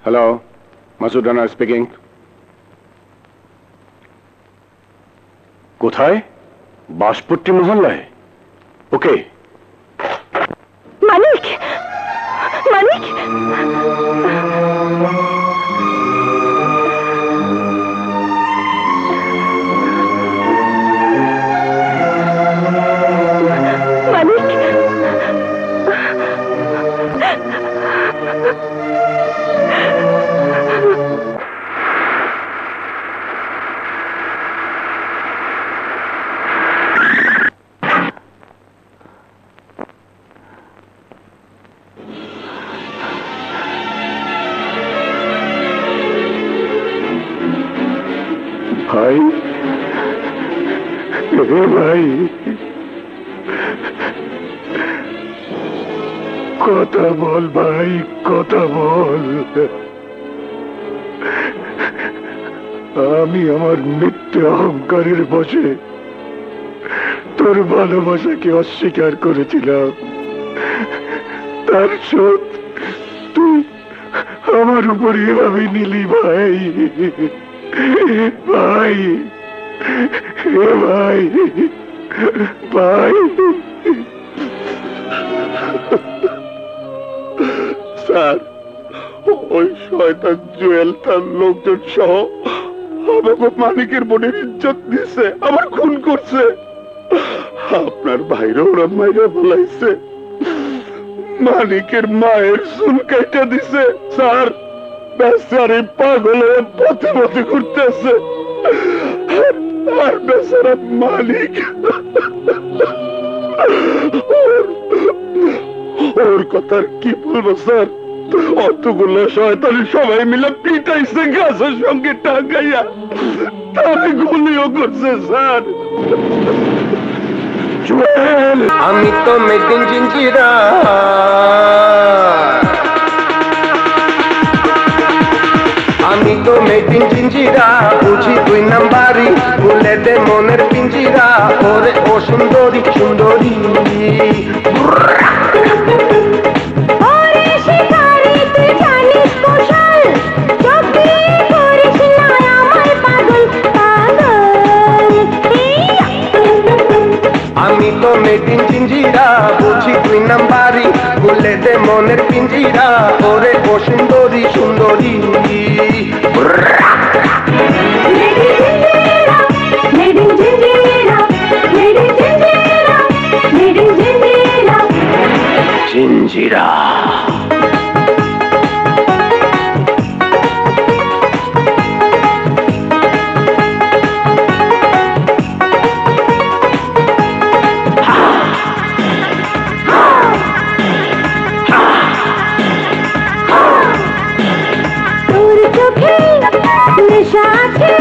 Hello, Masud Rana speaking. কোথায়? বাঁশপট্টি মহল্লায়। ওকে। মানিক, মানিক, ভাই, ভাই, কথা বল ভাই, কথা বল। আমি আমার মিথ্যে অহংকারের বশে তোর ভালোবাসাকে অস্বীকার করেছিলাম। তার শোধ তুই আমার উপর এভাবে নিলি ভাই। ভাই, ভাই, ভাই। স্যার, ওই শয়তান জুয়েল তার লোকজন সহ আমাকে মানিকের বোনের ইজ্জত দিচ্ছে, আমার খুন করছে। আপনার ভাইরা ওরা মাইরা বলাইছে, মানিকের মায়ের চুল কেটে দিছে। স্যার, বেচারি পাগল হয়ে পথে পথে ঘুরতেছে, আর বেচারা মালিক ওর কথা কি বলবো স্যার? অতগুলো শয়তানি সবাই মিলে পিটাইছে গাছের সঙ্গে টাঙ্গাইয়া। তারে গুলিও করছে স্যার। জুয়েল, আমি তো মেড ইন জিঞ্জিরা, আমি তো মেড ইন জিঞ্জিরা, বুঝি 2 নাম্বারি, খুলে দে মনের পিঞ্জিরা, ওরে ও সুন্দরী সুন্দরী। ওরে শিকারি তুই জানিস কৌশল, চোখে করিস না আমার পাগল পাগল। আমি তো মেড ইন জিঞ্জিরা, বুঝি 2 নাম্বারি, খুলে দে মনের পিঞ্জিরা, ওরে ও সুন্দরী সুন্দরী। Made in Jinjira, made in Jinjira, made in Jinjira. Jinjira. তোর চোখে নেশা আছে,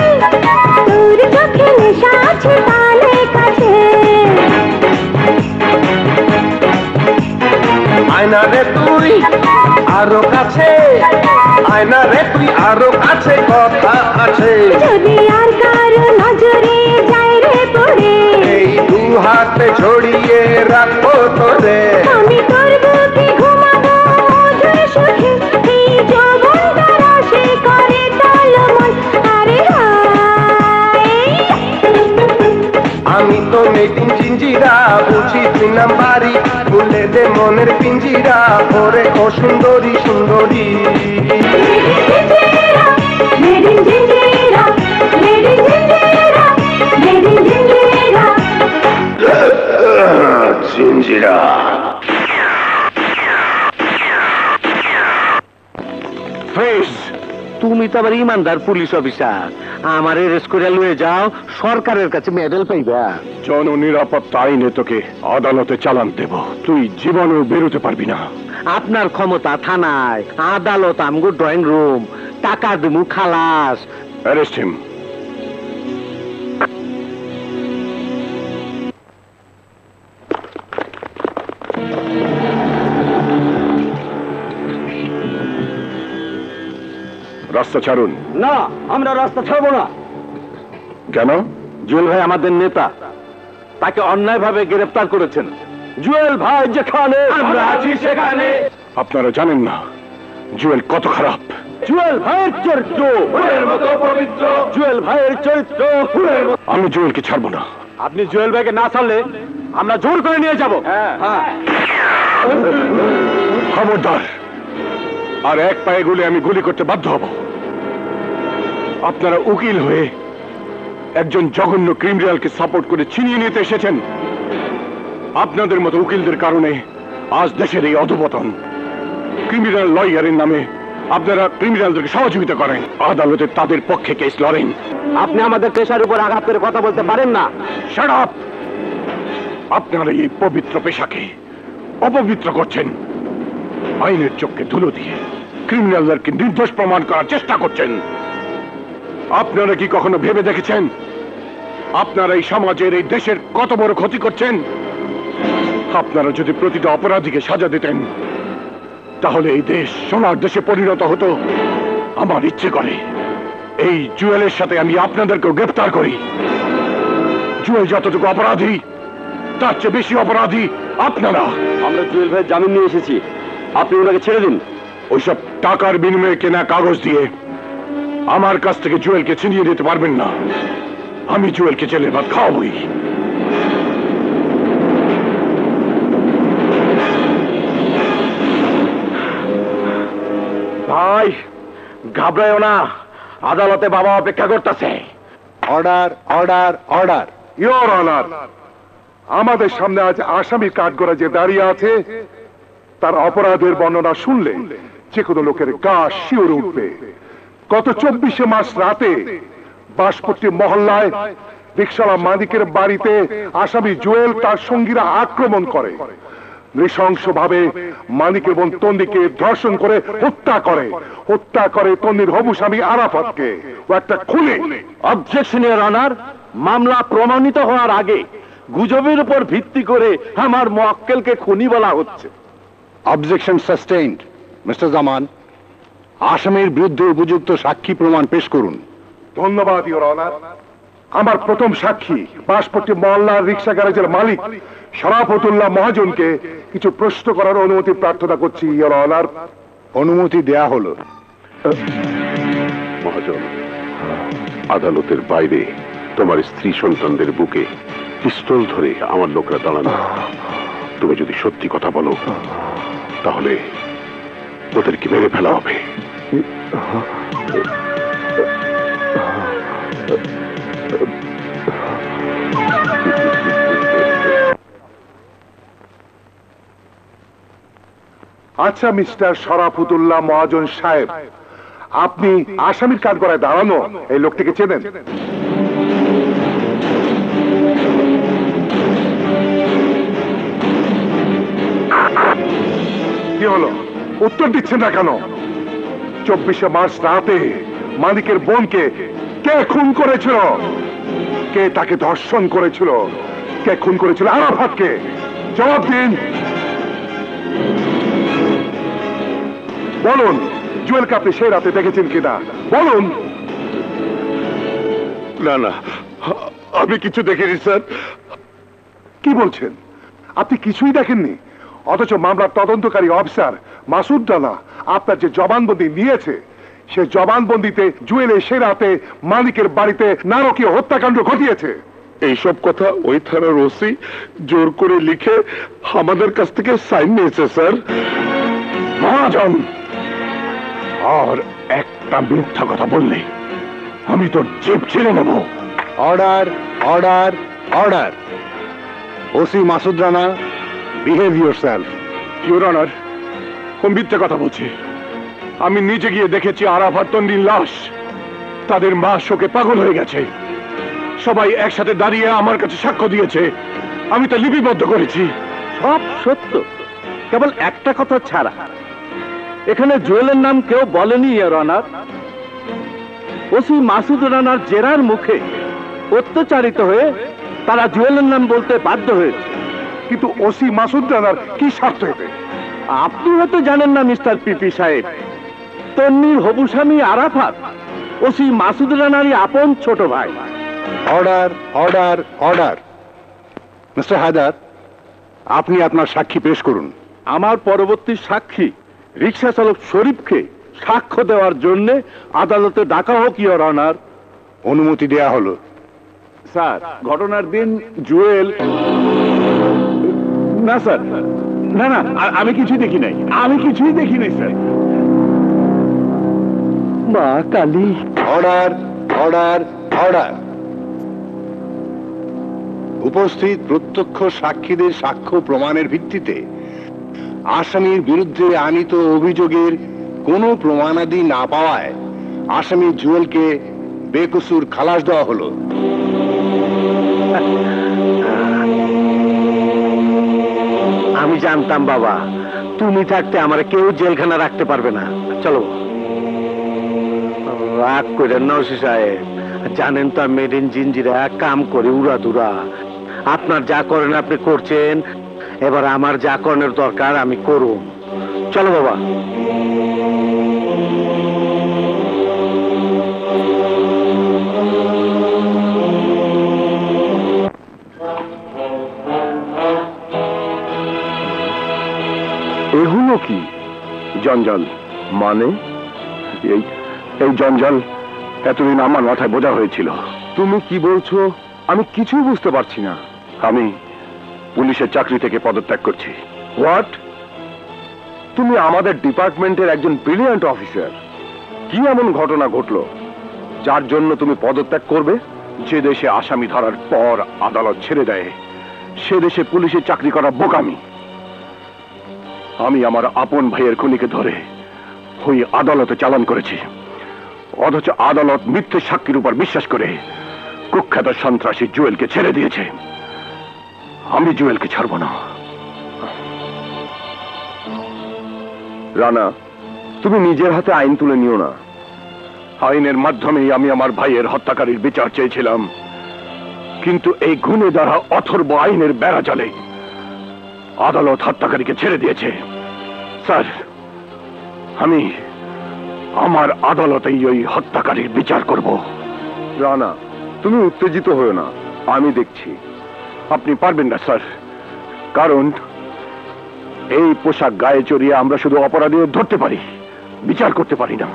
তোর চোখে নেশা আছে তালে কাছে। আয়না রে তুই আরো কাছে, আয়না রে তুই আরো কাছে, কথা আছে। যদি আর কারো নজরে যায় রে পড়ে, এই 2 হাতে ছড়িয়ে রাখবো তোরে। আমি তোর বুকে ঘুমাবো মধুর সুখে, এই যৌবনটা রসে করে তলমন। আরে হায়, আমি তো মেড ইন জিঞ্জিরা, বুঝি 2 নাম্বারি, খুলে দে মনের পিঞ্জিরা, ওরে ও সুন্দরী সুন্দরী। made in Jinjira, made in Jinjira, made in Jinjira. Jinjira. Fresh, তুমি তো আবার ইমানদার পুলিশ অফিসার, আমার এরেস্ট করে লয়ে যাও, সরকারের কাছে মেডেল পাইবা। জননিরাপত্তা আইনে তোকে আদালতে চালান দেব, তুই জীবনেও বেরোতে পারবি না। আপনার ক্ষমতা থানায়, আদালত আমগো ড্রয়িং রুম, টাকা দিমু খালাস। Arrest him. রাস্তা ছাড়ুন। না, আমরা রাস্তা ছাড়বো না। কেন? জুয়েল ভাই আমাদের নেতা, তাকে অন্যায়ভাবে গ্রেফতার করেছেন। জুয়েল ভাই যেখানে, আমরা আছি সেখানে। আপনারা জানেন না জুয়েল কত খারাপ। জুয়েল ভাইয়ের চরিত্র ফুলের মতো পবিত্র, জুয়েল ভাইয়ের চরিত্র ফুলের মতো। আমি জুয়েলকে ছাড়বো না। আপনি জুয়েল ভাইকে না ছাড়লে আমরা জোর করে নিয়ে যাব। খবরদার, আর এক পায়ে গুলি আমি গুলি করতে বাধ্য হব। আপনারা উকিল হয়ে একজন জঘন্য ক্রিমিনালকে সাপোর্ট করে ছিনিয়ে নিতে এসেছেন। আপনাদের মতো উকিলদের কারণে আজ দেশের এই অধপতন। ক্রিমিনাল লয়ারের নামে আপনারা ক্রিমিনালদেরকে সহযোগিতা করেন, আদালতে তাদের পক্ষে কেস লড়েন। আপনি আমাদের পেশার উপর আঘাত করে কথা বলতে পারেন না। Shut up! আপনারা এই পবিত্র পেশাকে অপবিত্র করছেন। আইনের চোখকে ধুলো দিয়ে ক্রিমিনালদেরকে নির্দোষ প্রমাণ করার চেষ্টা করছেন। আপনারা কি কখনো ভেবে দেখেছেন আপনারা এই সমাজের, এই দেশের কত বড় ক্ষতি করছেন? আপনারা যদি প্রতিটা অপরাধীকে সাজা দিতেন তাহলে এই দেশ সোনার দেশে পরিণত হতো। আমার ইচ্ছে করে এই জুয়েলের সাথে আমি আপনাদেরকেও গ্রেফতার করি। জুয়েল যতটুকু অপরাধী তার চেয়ে বেশি অপরাধী আপনারা। আমরা জুয়েল ভাই জামিন নিয়ে এসেছি, আপনি ওনাকে ছেড়ে দিন। ওইসব টাকার বিনিময়ে কেনা কাগজ দিয়ে আমার কাছ থেকে জুয়েলকে ছিনিয়ে নিতে পারবেন না। আমি জুয়েলকে জেলের ভাত খাওয়াবই। ভাই ঘাবড়ায়ও না, আদালতে বাবা অপেক্ষা করতেছে। Order, order, order. Your honour, আমাদের সামনে আজ আসামি কাঠগড়া যে দাঁড়িয়ে আছে তার অপরাধের বর্ণনা শুনলে যে কোনো লোকের গা শিউরে উঠবে। গত 24 মার্চ রাতে বাঁশপট্টি মহল্লায় রিকশাওয়ালা মালিকের বাড়িতে আসামি জুয়েল তার সঙ্গীরা আক্রমণ করে। নৃশংসভাবে মানিকের বোন তন্দিকে ধর্ষণ করে হত্যা করে তন্দির হবু স্বামী আরাফাতকে। ও একটা খুনি। অবজেকশন ইওর অনার, মামলা প্রমাণিত হওয়ার আগে গুজবের উপর ভিত্তি করে আমার মোয়াক্কেলকে খুনি বলা হচ্ছে। Objection sustained. মিস্টার জামান, আসামির বিরুদ্ধে উপযুক্ত সাক্ষী প্রমাণ পেশ করুন। ধন্যবাদ ইওর অনার। আমার প্রথম সাক্ষী বাঁশপট্টি মহল্লার রিক্সা গ্যারেজের মালিক শরাফতুল্লাহ মহাজনকে কিছু প্রশ্ন করার অনুমতি প্রার্থনা করছি ইওর অনার। অনুমতি দেয়া হলো। মহাজন, আদালতের বাইরে তোমার স্ত্রী সন্তানদের বুকে পিস্তল ধরে আমার লোকরা দাঁড়ানো। তুমি যদি সত্যি কথা বলো তাহলে ওদেরকে মেরে ফেলা হবে। আচ্ছা মিস্টার শরাফতুল্লাহ মহাজন সাহেব, আপনি আসামির কাঠগড়ায় দাঁড়ানো এই লোকটিকে চেনেন? কি হলো, উত্তর দিচ্ছেন না কেন? 24শে মার্চ রাতে মালিকের বোনকে কে খুন করেছিল? কে তাকে ধর্ষণ করেছিল? কে খুন করেছিল আরাফাতকে? জবাব দিন। বলুন, জুয়েলকে আপনি সেই রাতে দেখেছেন কিনা বলুন। না না, আমি কিছু দেখিনি স্যার। কি বলছেন? আপনি কিছুই দেখেননি? অথচ মামলার তদন্তকারী অফিসার মাসুদ রানা আপনার যে জবানবন্দি নিয়েছে, সে জবানবন্দিতে জুয়েল সে রাতে মালিকের বাড়িতে নারকীয় হত্যাকাণ্ড ঘটিয়েছে। এইসব কথা ওই থানার ওসি জোর করে লিখে আমাদের কাছ থেকে সাইন নিয়েছে স্যার। মহাজন, আর একটা মিথ্যা কথা বললে আমি তোর জিভ ছিঁড়ে নেব। Order, order, order. OC Masud Rana, behave yourself. Your honour, ও মিথ্যা কথা বলছে। আমি নিজে গিয়ে দেখেছি আরাফাত তন্দির লাশ। তাদের মা শোকে পাগল হয়ে গেছে। সবাই একসাথে দাঁড়িয়ে আমার কাছে সাক্ষ্য দিয়েছে। আমি তা লিপিবদ্ধ করেছি। সব সত্য, কেবল একটা কথা ছাড়া। এখানে জুয়েলের নাম কেউ বলেনি ইওর অনার। ওসি মাসুদ রানার জেরার মুখে অত্যাচারিত হয়ে তারা জুয়েলের নাম বলতে বাধ্য হয়েছে। কিন্তু ওসি মাসুদ রানার কি স্বার্থ এতে? আপনি হয়তো জানেন না মিস্টার পিপি সাহেব, তন্নির হবু স্বামী আরাফাত ওসি মাসুদ রানারই আপন ছোট ভাই। Order, order, order. Mister Haidar, আপনি আপনার সাক্ষী পেশ করুন। আমার পরবর্তী সাক্ষী রিক্সা চালক শরীফকে সাক্ষ্য দেওয়ার জন্য আদালতে ডাকা হোক ইওর অনার। অনুমতি দেয়া হলো। স্যার, ঘটনার দিন জুয়েল... না স্যার, না না, আমি কিছুই দেখি নাই, আমি কিছুই দেখি নাই স্যার। মা কালী। Order, order, order. উপস্থিত প্রত্যক্ষ সাক্ষীদের সাক্ষ্য প্রমাণের ভিত্তিতে আসামির বিরুদ্ধে আনিত অভিযোগের কোনো প্রমাণাদি না পাওয়ায় আসামি জুয়েলকে বেকসুর খালাস দেওয়া হলো। আমি জানতাম বাবা, তুমি থাকতে আমার কেউ জেলখানা রাখতে পারবে না। চলো। রাগ করেন না ওসি সাহেব, জানেন তো আমি মেড ইন জিঞ্জিরা কাম করে উড়াধুরা। আপনার যা করেন আপনি করছেন, এবার আমার যা করার দরকার আমি করুন। চলো বাবা। এগুলো কি জঞ্জাল? মানে এই জঞ্জাল এতদিন আমার মাথায় বোঝা হয়েছিল। তুমি কি বলছো আমি কিছুই বুঝতে পারছি না। আমি পুলিশের চাকরি থেকে পদত্যাগ করছি। হোয়াট? তুমি আমাদের ডিপার্টমেন্টের একজন ব্রিলিয়ান্ট অফিসার। কি এমন ঘটনা ঘটলো যার জন্য তুমি পদত্যাগ করবে? যে দেশে আসামি ধরার পর আদালত ছেড়ে দেয়, সে দেশে পুলিশের চাকরি করা বোকামি। আমি আমার আপন ভাইয়ের খুনিকে ধরে ওই আদালতে চালান করেছি, অথচ আদালত মিথ্যে সাক্ষীর উপর বিশ্বাস করে কুখ্যাত সন্ত্রাসী জুয়েলকে ছেড়ে দিয়েছে। আমি জুয়েলকে ছাড়ব না। রানা, তুমি নিজের হাতে আইন তুলে নিও না। আইনের মাধ্যমেই আমি আমার ভাইয়ের হত্যাকারীর বিচার চেয়েছিলাম, কিন্তু এই গুণে দ্বারা অথর্ব আইনের বেড়াজালে আদালত হত্যাকারীকে ছেড়ে দিয়েছে। স্যার, আমি আমার আদালতেই ওই হত্যাকারীর বিচার করব। রানা, তুমি উত্তেজিত হও না, আমি দেখছি। আপনি পারবেন না স্যার, কারণ এই পোশাক গায়ে চড়িয়ে আমরা শুধু অপরাধীদের ধরতে পারি, বিচার করতে পারি না।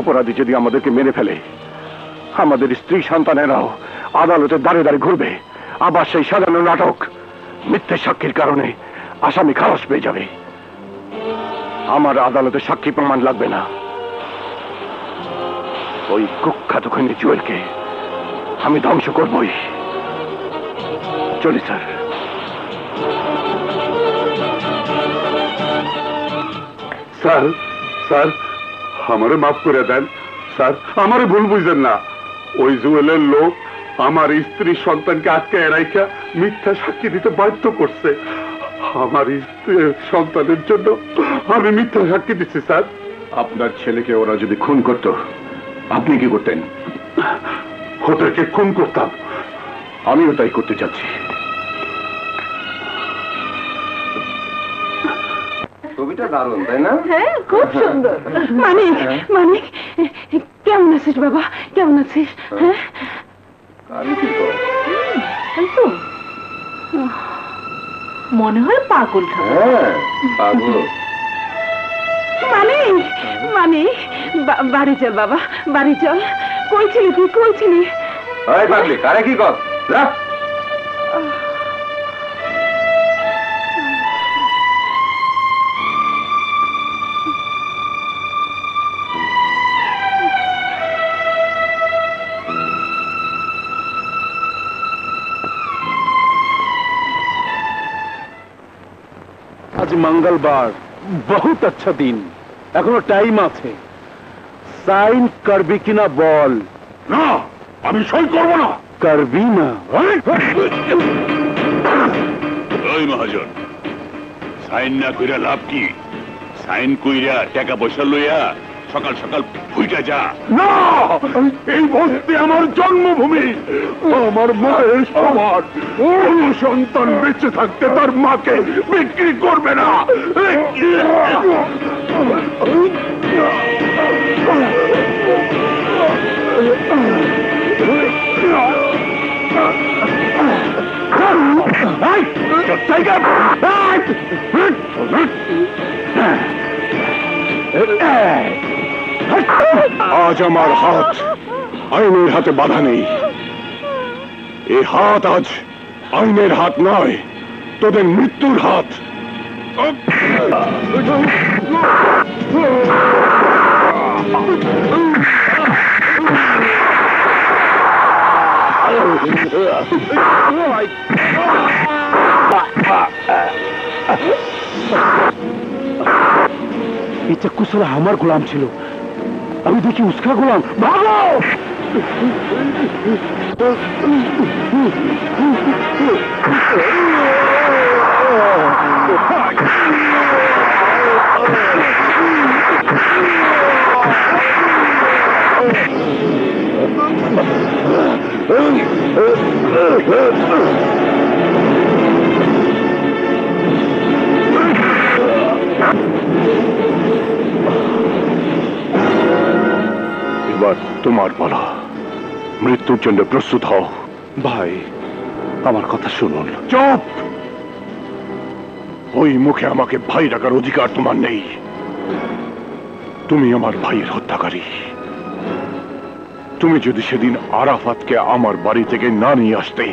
অপরাধী যদি আমাদেরকে মেরে ফেলে, আমাদের স্ত্রী সন্তানেরাও আদালতের দ্বারে দ্বারে ঘুরবে, আবার সেই সাজানো নাটক, মিথ্যে সাক্ষীর কারণে আসামি খালাস পেয়ে যাবে। আমার আদালতে সাক্ষী প্রমাণ লাগবে না। ওই কুখ্যাত খুনি জুয়েলকে আমি ধ্বংস করবই। চলি স্যার। স্যার, স্যার, আমারে মাফ করে দেন স্যার, আমারে ভুল বুঝবেন না। ওই জুয়েলের লোক আমার স্ত্রী সন্তানকে আজকে এরাইকা মিথ্যা সাক্ষী দিতে বাধ্য করছে। আমার স্ত্রী সন্তানের জন্য আমি মিথ্যা সাক্ষী দিচ্ছি স্যার। আপনার ছেলেকে ওরা যদি খুন করত, আপনি কি করতেন? ওদেরকে খুন করতাম। আমিও তাই করতে চাচ্ছি। ছবিটা দারুণ, তাই না? হ্যাঁ, খুব সুন্দর। মানিক, মানিক, কেমন আছিস বাবা? কেমন আছিস? হ্যাঁ, মনে হয় পাগল। হ্যাঁ, পাগল। মানিক, মানিক, বাড়ি চল বাবা, বাড়ি চল। কই ছিলি তুই? কই ছিলি? এই পাগলি, কারে কি কর? যা। आज मंगलवार, बहुत अच्छा दिन, एखोनो टाइम आछे। साइन करबी किना बोल। না, আমি সই করব না। करबी ना? ওই মহাজন, সাইন না কইরা লাভ কি? সাইন কইরা টাকা পয়সা লইয়া সকাল সকাল ফুইটা যা। না, এই বস্তি আমার জন্মভূমি, আমার মায়ের সমান। কোন সন্তান বেঁচে থাকতে তার মাকে বিক্রি করবে না। আজ আমার হাত আইনের হাতে বাধা নেই। এই হাত আজ আইনের হাত নয়, তোদের মৃত্যুর হাত। ये चक्कूसरा हमार गुलाम छिलो, अभी देखी उसका गुलाम। भागो! এবার তোমার পালা, মৃত্যুর জন্য প্রস্তুত হও। ভাই, আমার কথা শুনুন। চুপ! ওই মুখে আমাকে ভাই ডাকার অধিকার তোমার নেই। তুমি আমার ভাইয়ের হত্যাকারী। তুমি যদি সেদিন আরাফাতকে আমার বাড়ি থেকে না নিয়ে আসতে,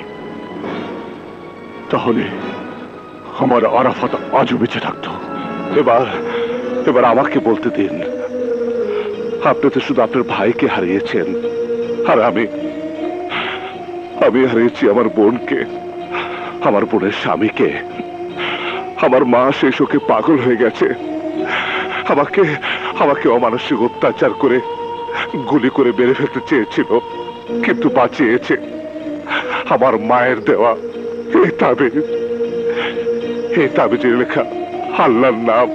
তাহলে আমার আরাফাত আজও বেঁচে থাকতো। এবার আমাকে বলতে দিন, আপনি তো শুধু আপনার ভাইকে হারিয়েছেন, আর আমি হারিয়েছি আমার বোনকে, আমার বোনের স্বামীকে। আমার মা সেই শোকে পাগল হয়ে গেছে। আমাকে অমানসিক অত্যাচার করে গুলি করে মেরে ফেলতে চেয়েছিল, কিন্তু বাঁচিয়েছে আমার মায়ের দেওয়া এই তাবিজে লেখা আল্লাহর নাম।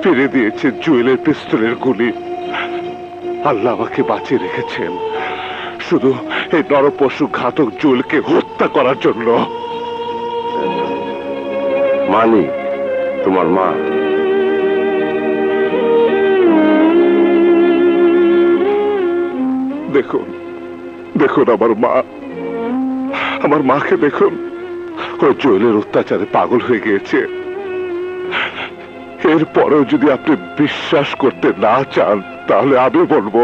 ফিরে দিয়েছে জুয়েলের পিস্তলের গুলি। আল্লাহ আমাকে বাঁচিয়ে রেখেছেন শুধু এই নরপশু ঘাতক জুয়েলকে হত্যা করার জন্য। মানি তোমার মা। দেখুন দেখুন আমার মাকে দেখুন, ওই জুয়েলের অত্যাচারে পাগল হয়ে গিয়েছে। এরপরেও যদি আপনি বিশ্বাস করতে না চান তাহলে আমি বলবো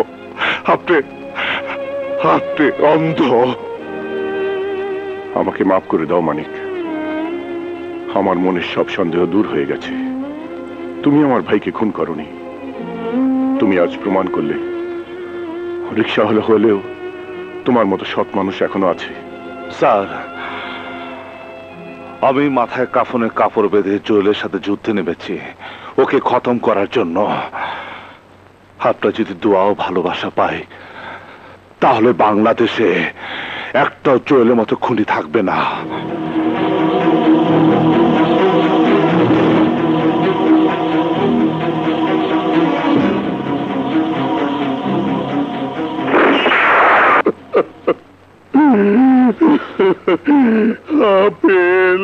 আপনি অন্ধ। আমাকে মাফ করে দাও মানিক, আমার মনের সব সন্দেহ দূর হয়ে গেছে। তুমি আমার ভাইকে খুন করনি। তুমি আজ প্রমাণ করলে রিকশাওয়ালা হলেও তোমার মতো সৎ মানুষ এখনো আছে। স্যার, আমি মাথায় কাফনের কাপড় বেঁধে জুয়েলের সাথে যুদ্ধে নেমেছি ওকে খতম করার জন্য। আপনার যদি দোয়া ও ভালোবাসা পাই তাহলে বাংলাদেশে একটাও জুয়েলের মতো খুনি থাকবে না। আপেল,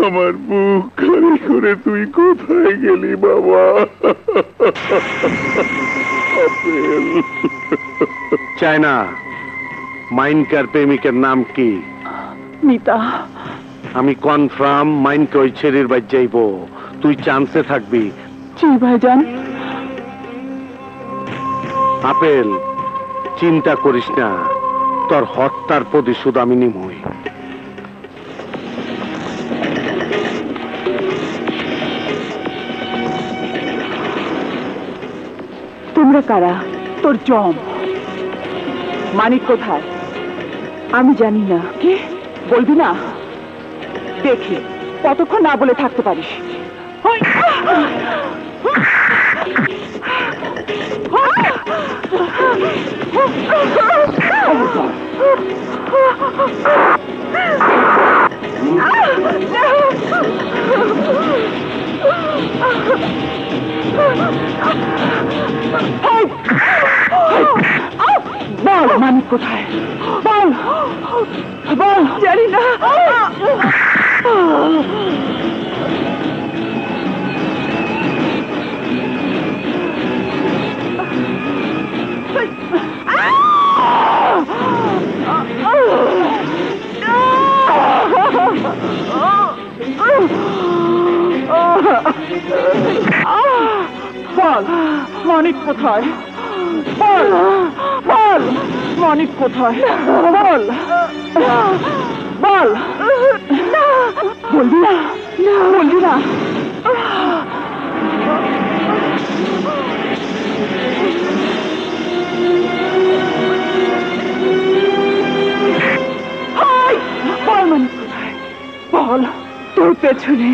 আমার বুক খালি করে তুই কোথায় গেলি বাবা? আপেল। চায়না, মাইনকার প্রেমিকের নাম কি? মিতা। আমি কনফার্ম মাইনকে ওই ছেড়ির বাদ যাইব, তুই চান্সে থাকবি। জি ভাইজান। আপেল, চিন্তা করিস না, তোর হত্যার প্রতিশোধ আমি নিমই। তোমরা কারা? তোর জম। মানিক কোথায়? আমি জানি না। কি বলবি না? দেখি কতক্ষণ না বলে থাকতে পারিস। বল মানিক কোথায়? বল বল। জানি না। বল মানিক কোথায়? বল বল মানিক কোথায়? বল বল। বলবি না? বলবি না? বল মানিক কোথায়? বল। তোর পেছনে।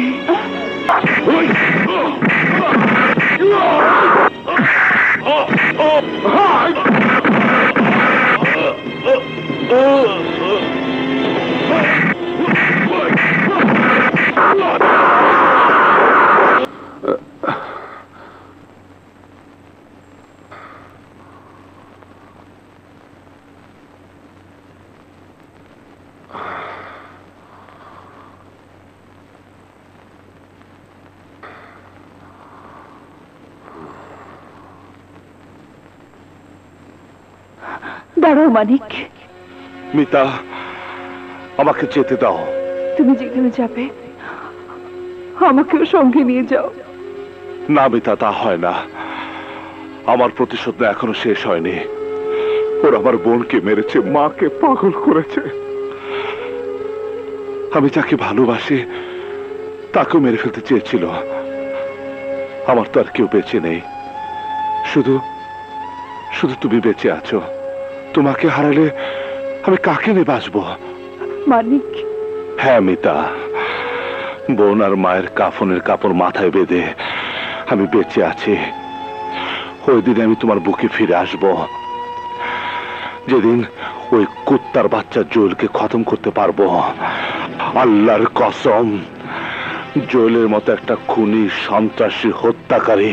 দাঁড়াও মানিক। মিতা, আমাকে যেতে দাও। তুমি যেখানে যাবে আমাকেও সঙ্গে নিয়ে যাও। না মিতা, তা হয় না। আমার প্রতিশোধ এখনো শেষ হয়নি। ওরা আমার বোনকে মেরেছে, মাকে পাগল করেছে। আমি যাকে ভালোবাসি তাকেও মেরে ফেলতে চেয়েছিল। আমার তো আর কেউ বেঁচে নেই, শুধু শুধু তুমি বেঁচে আছো। তোমাকে হারালে আমি কাকে নিয়ে বাঁচবো? মানিক। হ্যাঁ মিতা, বোন আর মায়ের কাফনের কাপড় মাথায় বেঁধে আমি বেঁচে আছি। ওই দিন আমি তোমার বুকে ফিরে আসব, যেদিন ওই কুত্তার বাচ্চা জুয়েলকে খতম করতে পারবো। আল্লাহর কসম, জয়েলের মতো একটা খুনি, সন্ত্রাসী, হত্যাকারী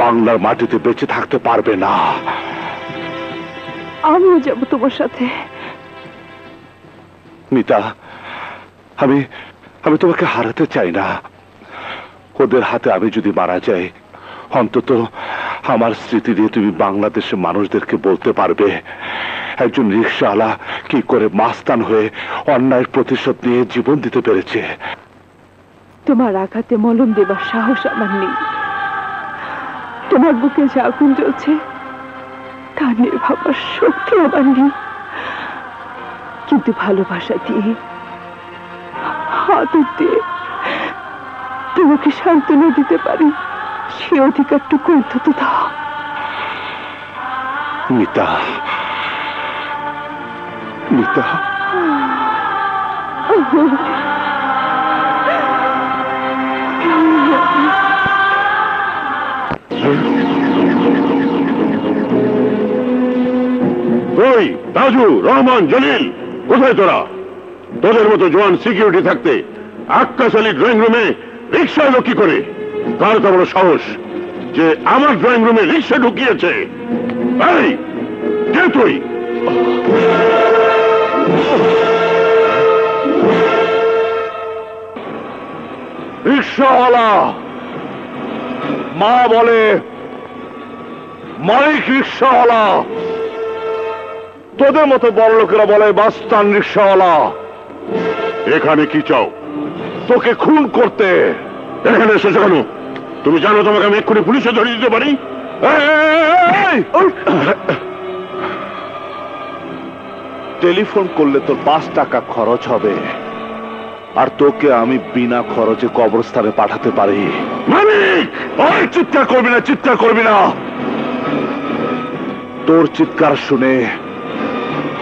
বাংলার মাটিতে বেঁচে থাকতে পারবে না। আমিও যাব তোমার সাথে। মিতা, আমি আমি তোমাকে হারাতে চাই না। ওদের হাতে আমি যদি মারা যাই, অন্তত আমার স্মৃতি দিয়ে তুমি বাংলাদেশের মানুষদেরকে বলতে পারবে একজন রিকশাওয়ালা কি করে মাস্তান হয়ে অন্যায়ের প্রতিশোধ নিয়ে জীবন দিতে পেরেছে। তোমার আঘাতে মলম দেবার সাহস আমার নেই। তোমার বুকে যে আগুন জ্বলছে তা নেভাবার শক্তি আমার নেই, কিন্তু ভালোবাসা দিয়ে, আদর দিয়ে তোমাকে সান্ত্বনা দিতে পারি, সে অধিকারটুকু অন্তত দাও। মিতা, মিতা, ওই রাজু, রহমান, জলিল, কোথায় তোরা? তোদের মতো জোয়ান সিকিউরিটি থাকতে আক্কাস আলী ড্রয়িং রুমে রিক্সা এলো কি করে? কার তো বড় সাহস যে আমার ড্রয়িং রুমে রিক্সা ঢুকিয়েছে? এই কে তুই? রিক্সাওয়ালা, মা বলে মালিক রিক্সাওয়ালা, তোদের মতো বড় লোকেরা বলে বাস্তান রিক্সাওয়ালা। এখানে কি চাও? তোকে খুন করতে। এখানে এসেছো কেন? তুমি জানো তোমাকে আমি এক্ষুনি পুলিশে ধরিয়ে দিতে পারি। টেলিফোন করলে তোর 5 টাকা খরচ হবে, আর তোকে আমি বিনা খরচে কবরস্থানে পাঠাতে পারি। মালিক, ওই চিৎকার করবি না, চিৎকার করবি না। তোর চিৎকার শুনে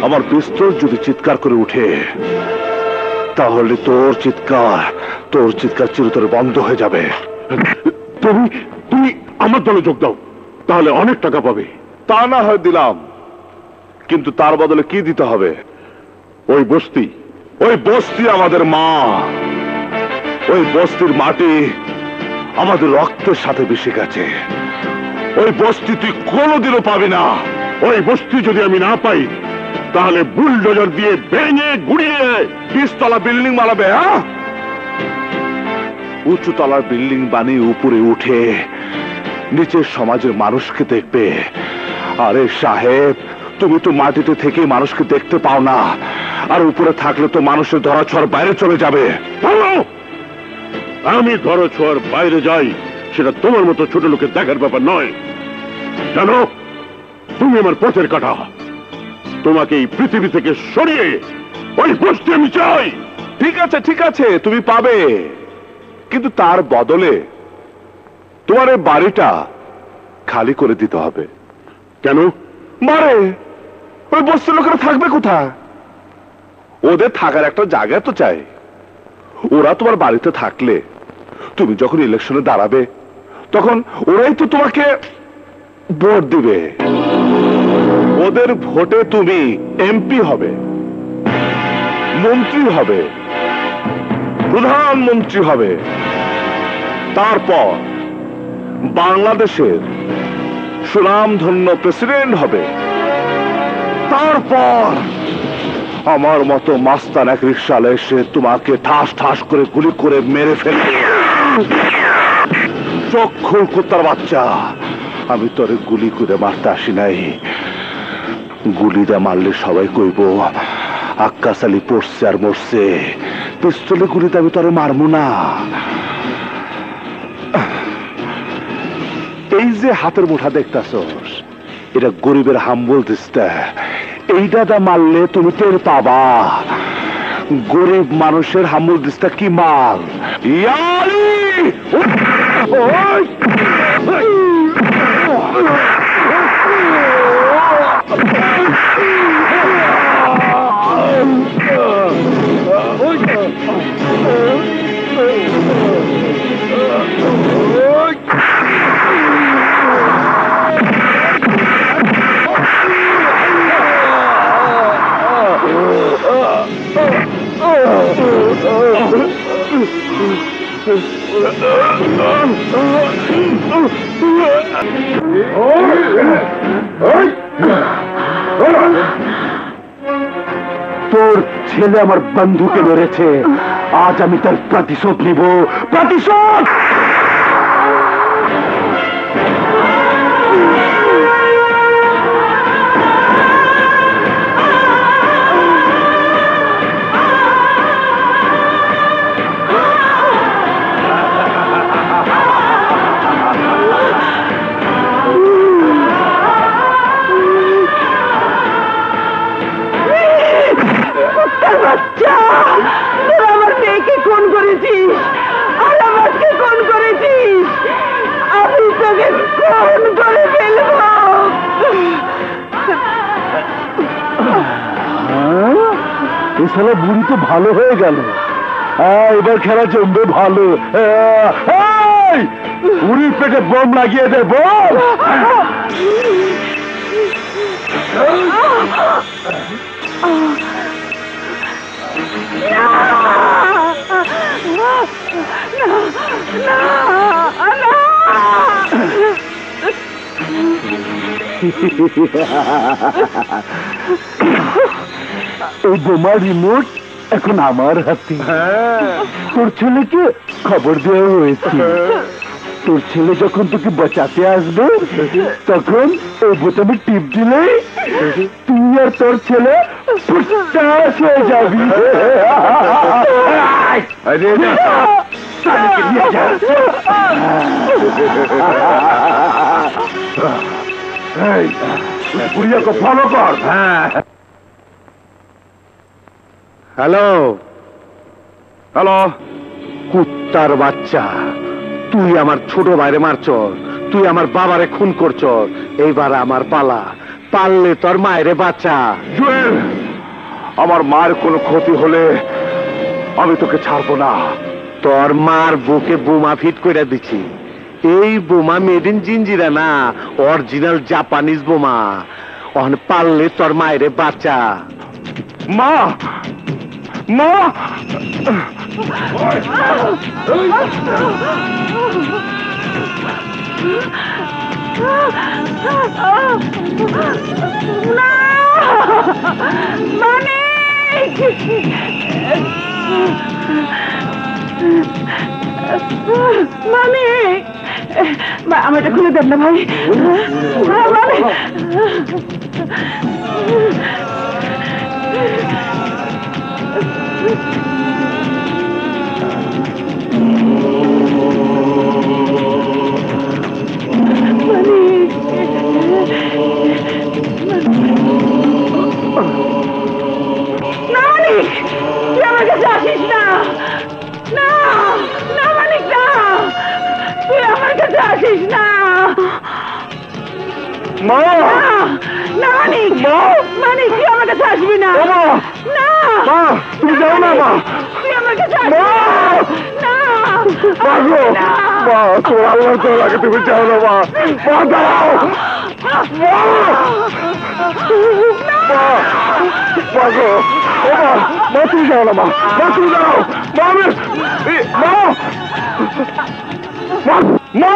আমার পিস্তল যদি চিৎকার করে উঠে, তাহলে তোর চিৎকার চিরতরে বন্ধ হয়ে যাবে। তুমি তুমি আমার দলে যোগ দাও, তাহলে অনেক টাকা পাবে। তা না হয় দিলাম, কিন্তু তার বদলে কি দিতে হবে? ওই বস্তি আমাদের মা, ওই বস্তির মাটি আমাদের রক্তের সাথে মিশে গেছে। ওই বস্তি তুই কোনোদিনও পাবি না। ওই বস্তি যদি আমি না পাই, তাহলে বুলডোজার দিয়ে ভেঙে গুড়িয়ে 20 তলা বিল্ডিং বানাবে। হ্যাঁ, উঁচু তলার বিল্ডিং বানিয়ে উপরে উঠে নিচের সমাজের মানুষকে দেখবে। আরে সাহেব, তুমি তো মাটিতে থেকে মানুষকে দেখতে পাও না, আর উপরে থাকলে তো মানুষের ধরাছোঁয়ার বাইরে চলে যাবে। আমি ধরাছোঁয়ার বাইরে যাই, সেটা তোমার মতো ছোট লোকের দেখার ব্যাপার নয়। জানো, তুমি আমার পথের কাঁটা। তোমাকে এই পৃথিবী থেকে সরিয়ে ওই বস্তি আমি চাই। ঠিক আছে, তুমি পাবে, কিন্তু তার বদলে তোমার এই বাড়িটা খালি করে দিতে হবে। কেন? মারে, ওই বস্তির লোকেরা থাকবে কোথায়? ওদের থাকার একটা জায়গা তো চাই। ওরা তোমার বাড়িতে থাকলে তুমি যখন ইলেকশনে দাঁড়াবে, তখন ওরাই তো তোমাকে ভোট দিবে। ওদের ভোটে তুমি এমপি হবে, মন্ত্রী হবে, প্রধানমন্ত্রী হবে, তারপর বাংলাদেশের সুনামধন্য প্রেসিডেন্ট হবে। তারপর আমার মতো মাস্তান এক রিকশাওয়ালা এসে তোমাকে ঠাস ঠাস করে গুলি করে মেরে ফেলবে। চক্ষু কুত্তার বাচ্চা, আমি তোরে গুলি করে মারতে আসি নাই। গুলিটা মারলে সবাই কইব আক্কাস আলী পড়ছে আর মরছে। পিস্তলে গুলিতে আমি তোরে মারবো না। এই যে হাতের মুঠা দেখতাছস, এটা গরিবের হাম্বল দিস্তা। এইটা মারলে তুমি টের পাবা গরিব মানুষের হাম্বল দিস্তা কি মাল। ইয়ালি তোর ছেলে আমার বন্ধুকে মেরেছে, আজ আমি তার প্রতিশোধ নিব, প্রতিশোধ। আমার মেয়েকে খুন করেছিস আর আমাকে খুন করেছিস, আমি তোকে খুন করে ফেলব। এই শালা বুড়ি তো ভালো হয়ে গেল, এবার খেলা জমবে ভালো। বুড়ির পেটে বোম লাগিয়ে দে, বোম। এই বোমার রিমোট এখন আমার হাতে। তোর ছেলেকে খবর দেওয়া হয়েছে, তোর ছেলে যখন তোকে বাঁচাতে আসবে তখন ওই বোতামে টিপ দিলে তুই আর তোর ছেলে ফুটাস হয়ে যাবি। বুড়িয়াকে ফলো কর। হ্যালো হ্যালো, কুত্তার বাচ্চা, তুই আমার ছোট ভাইরে মারছ, তুই আমার বাবারে খুন করছ, এইবার আমার পালা, পারলে তোর মায়েরে বাচ্চা। জুয়েল, আমার মায়ের কোনো ক্ষতি হলে আমি তোকে ছাড়বো না। তোর মার বুকে বোমা ফিট করে দিছি, এই বোমা মেড ইন জিঞ্জিরা না, অরিজিনাল জাপানিজ বোমা। পারলে তোর মায়েরে বাচ্চা। মা মা, আমার এটা খুলে দেন না ভাই। তুই আমার কাছে আসিস না, না না মানিক, না, তুই আমার কাছে আসিস না। মা, না মানিক, মানিক তুই আমার কাছে আসবি না। না মা, তুমি যাও না। মা, তুই আমার কাছে আসবি না। মা, তোর আল্লাহর তোর আগে তুমি যাও না। মা, মা দাও। মা তুমি যাও না। মা, মা তুমি যাও। মা, মা,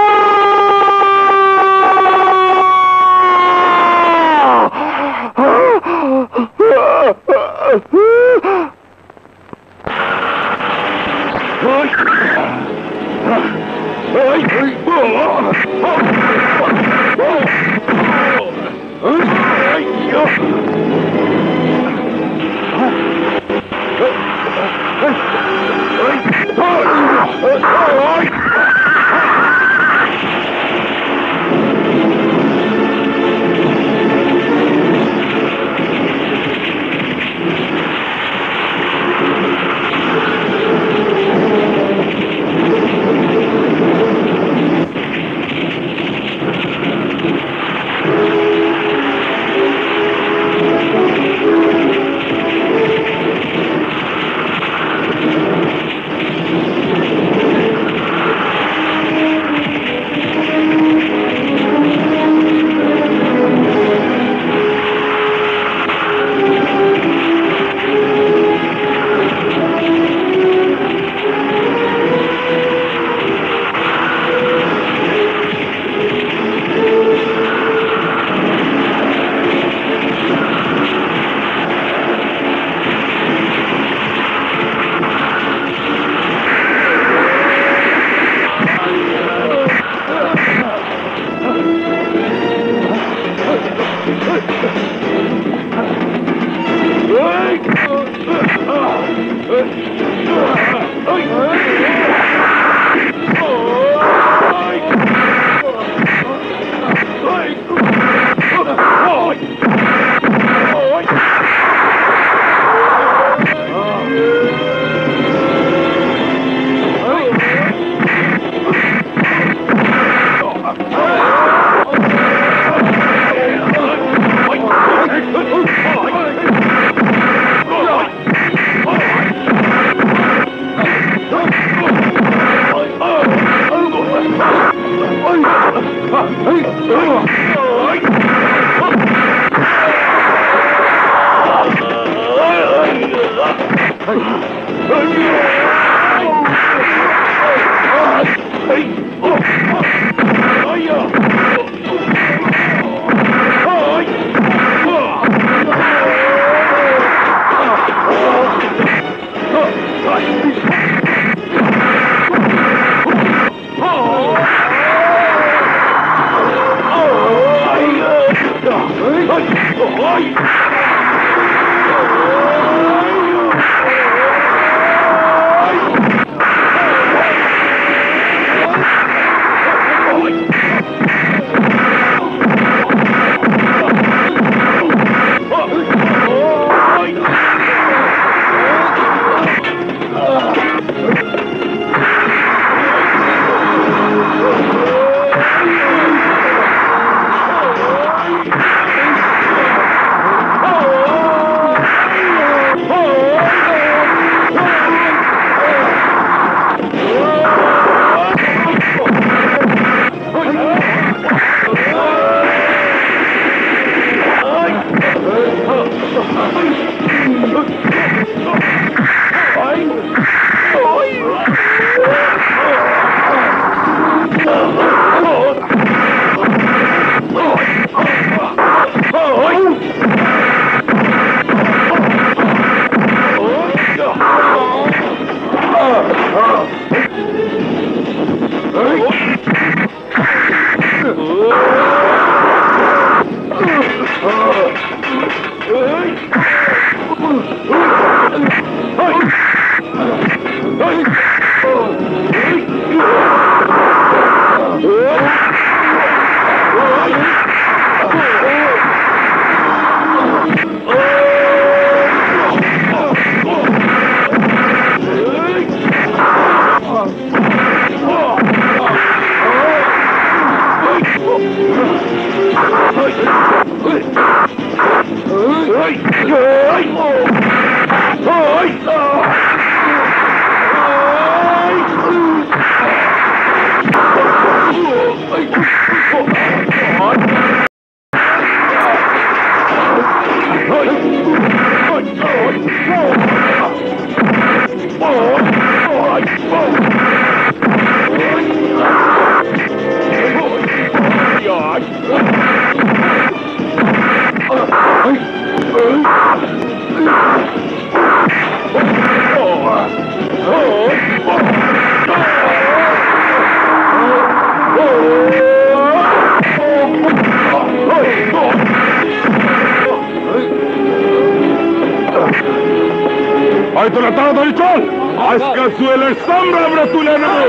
তোরা তাড়াতাড়ি চল, আজকে জুয়েলের সামনে আমরা তুলে নেব।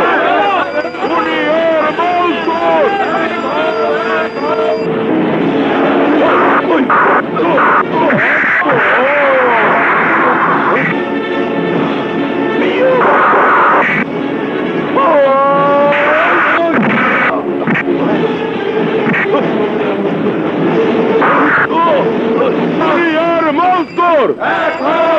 Monster!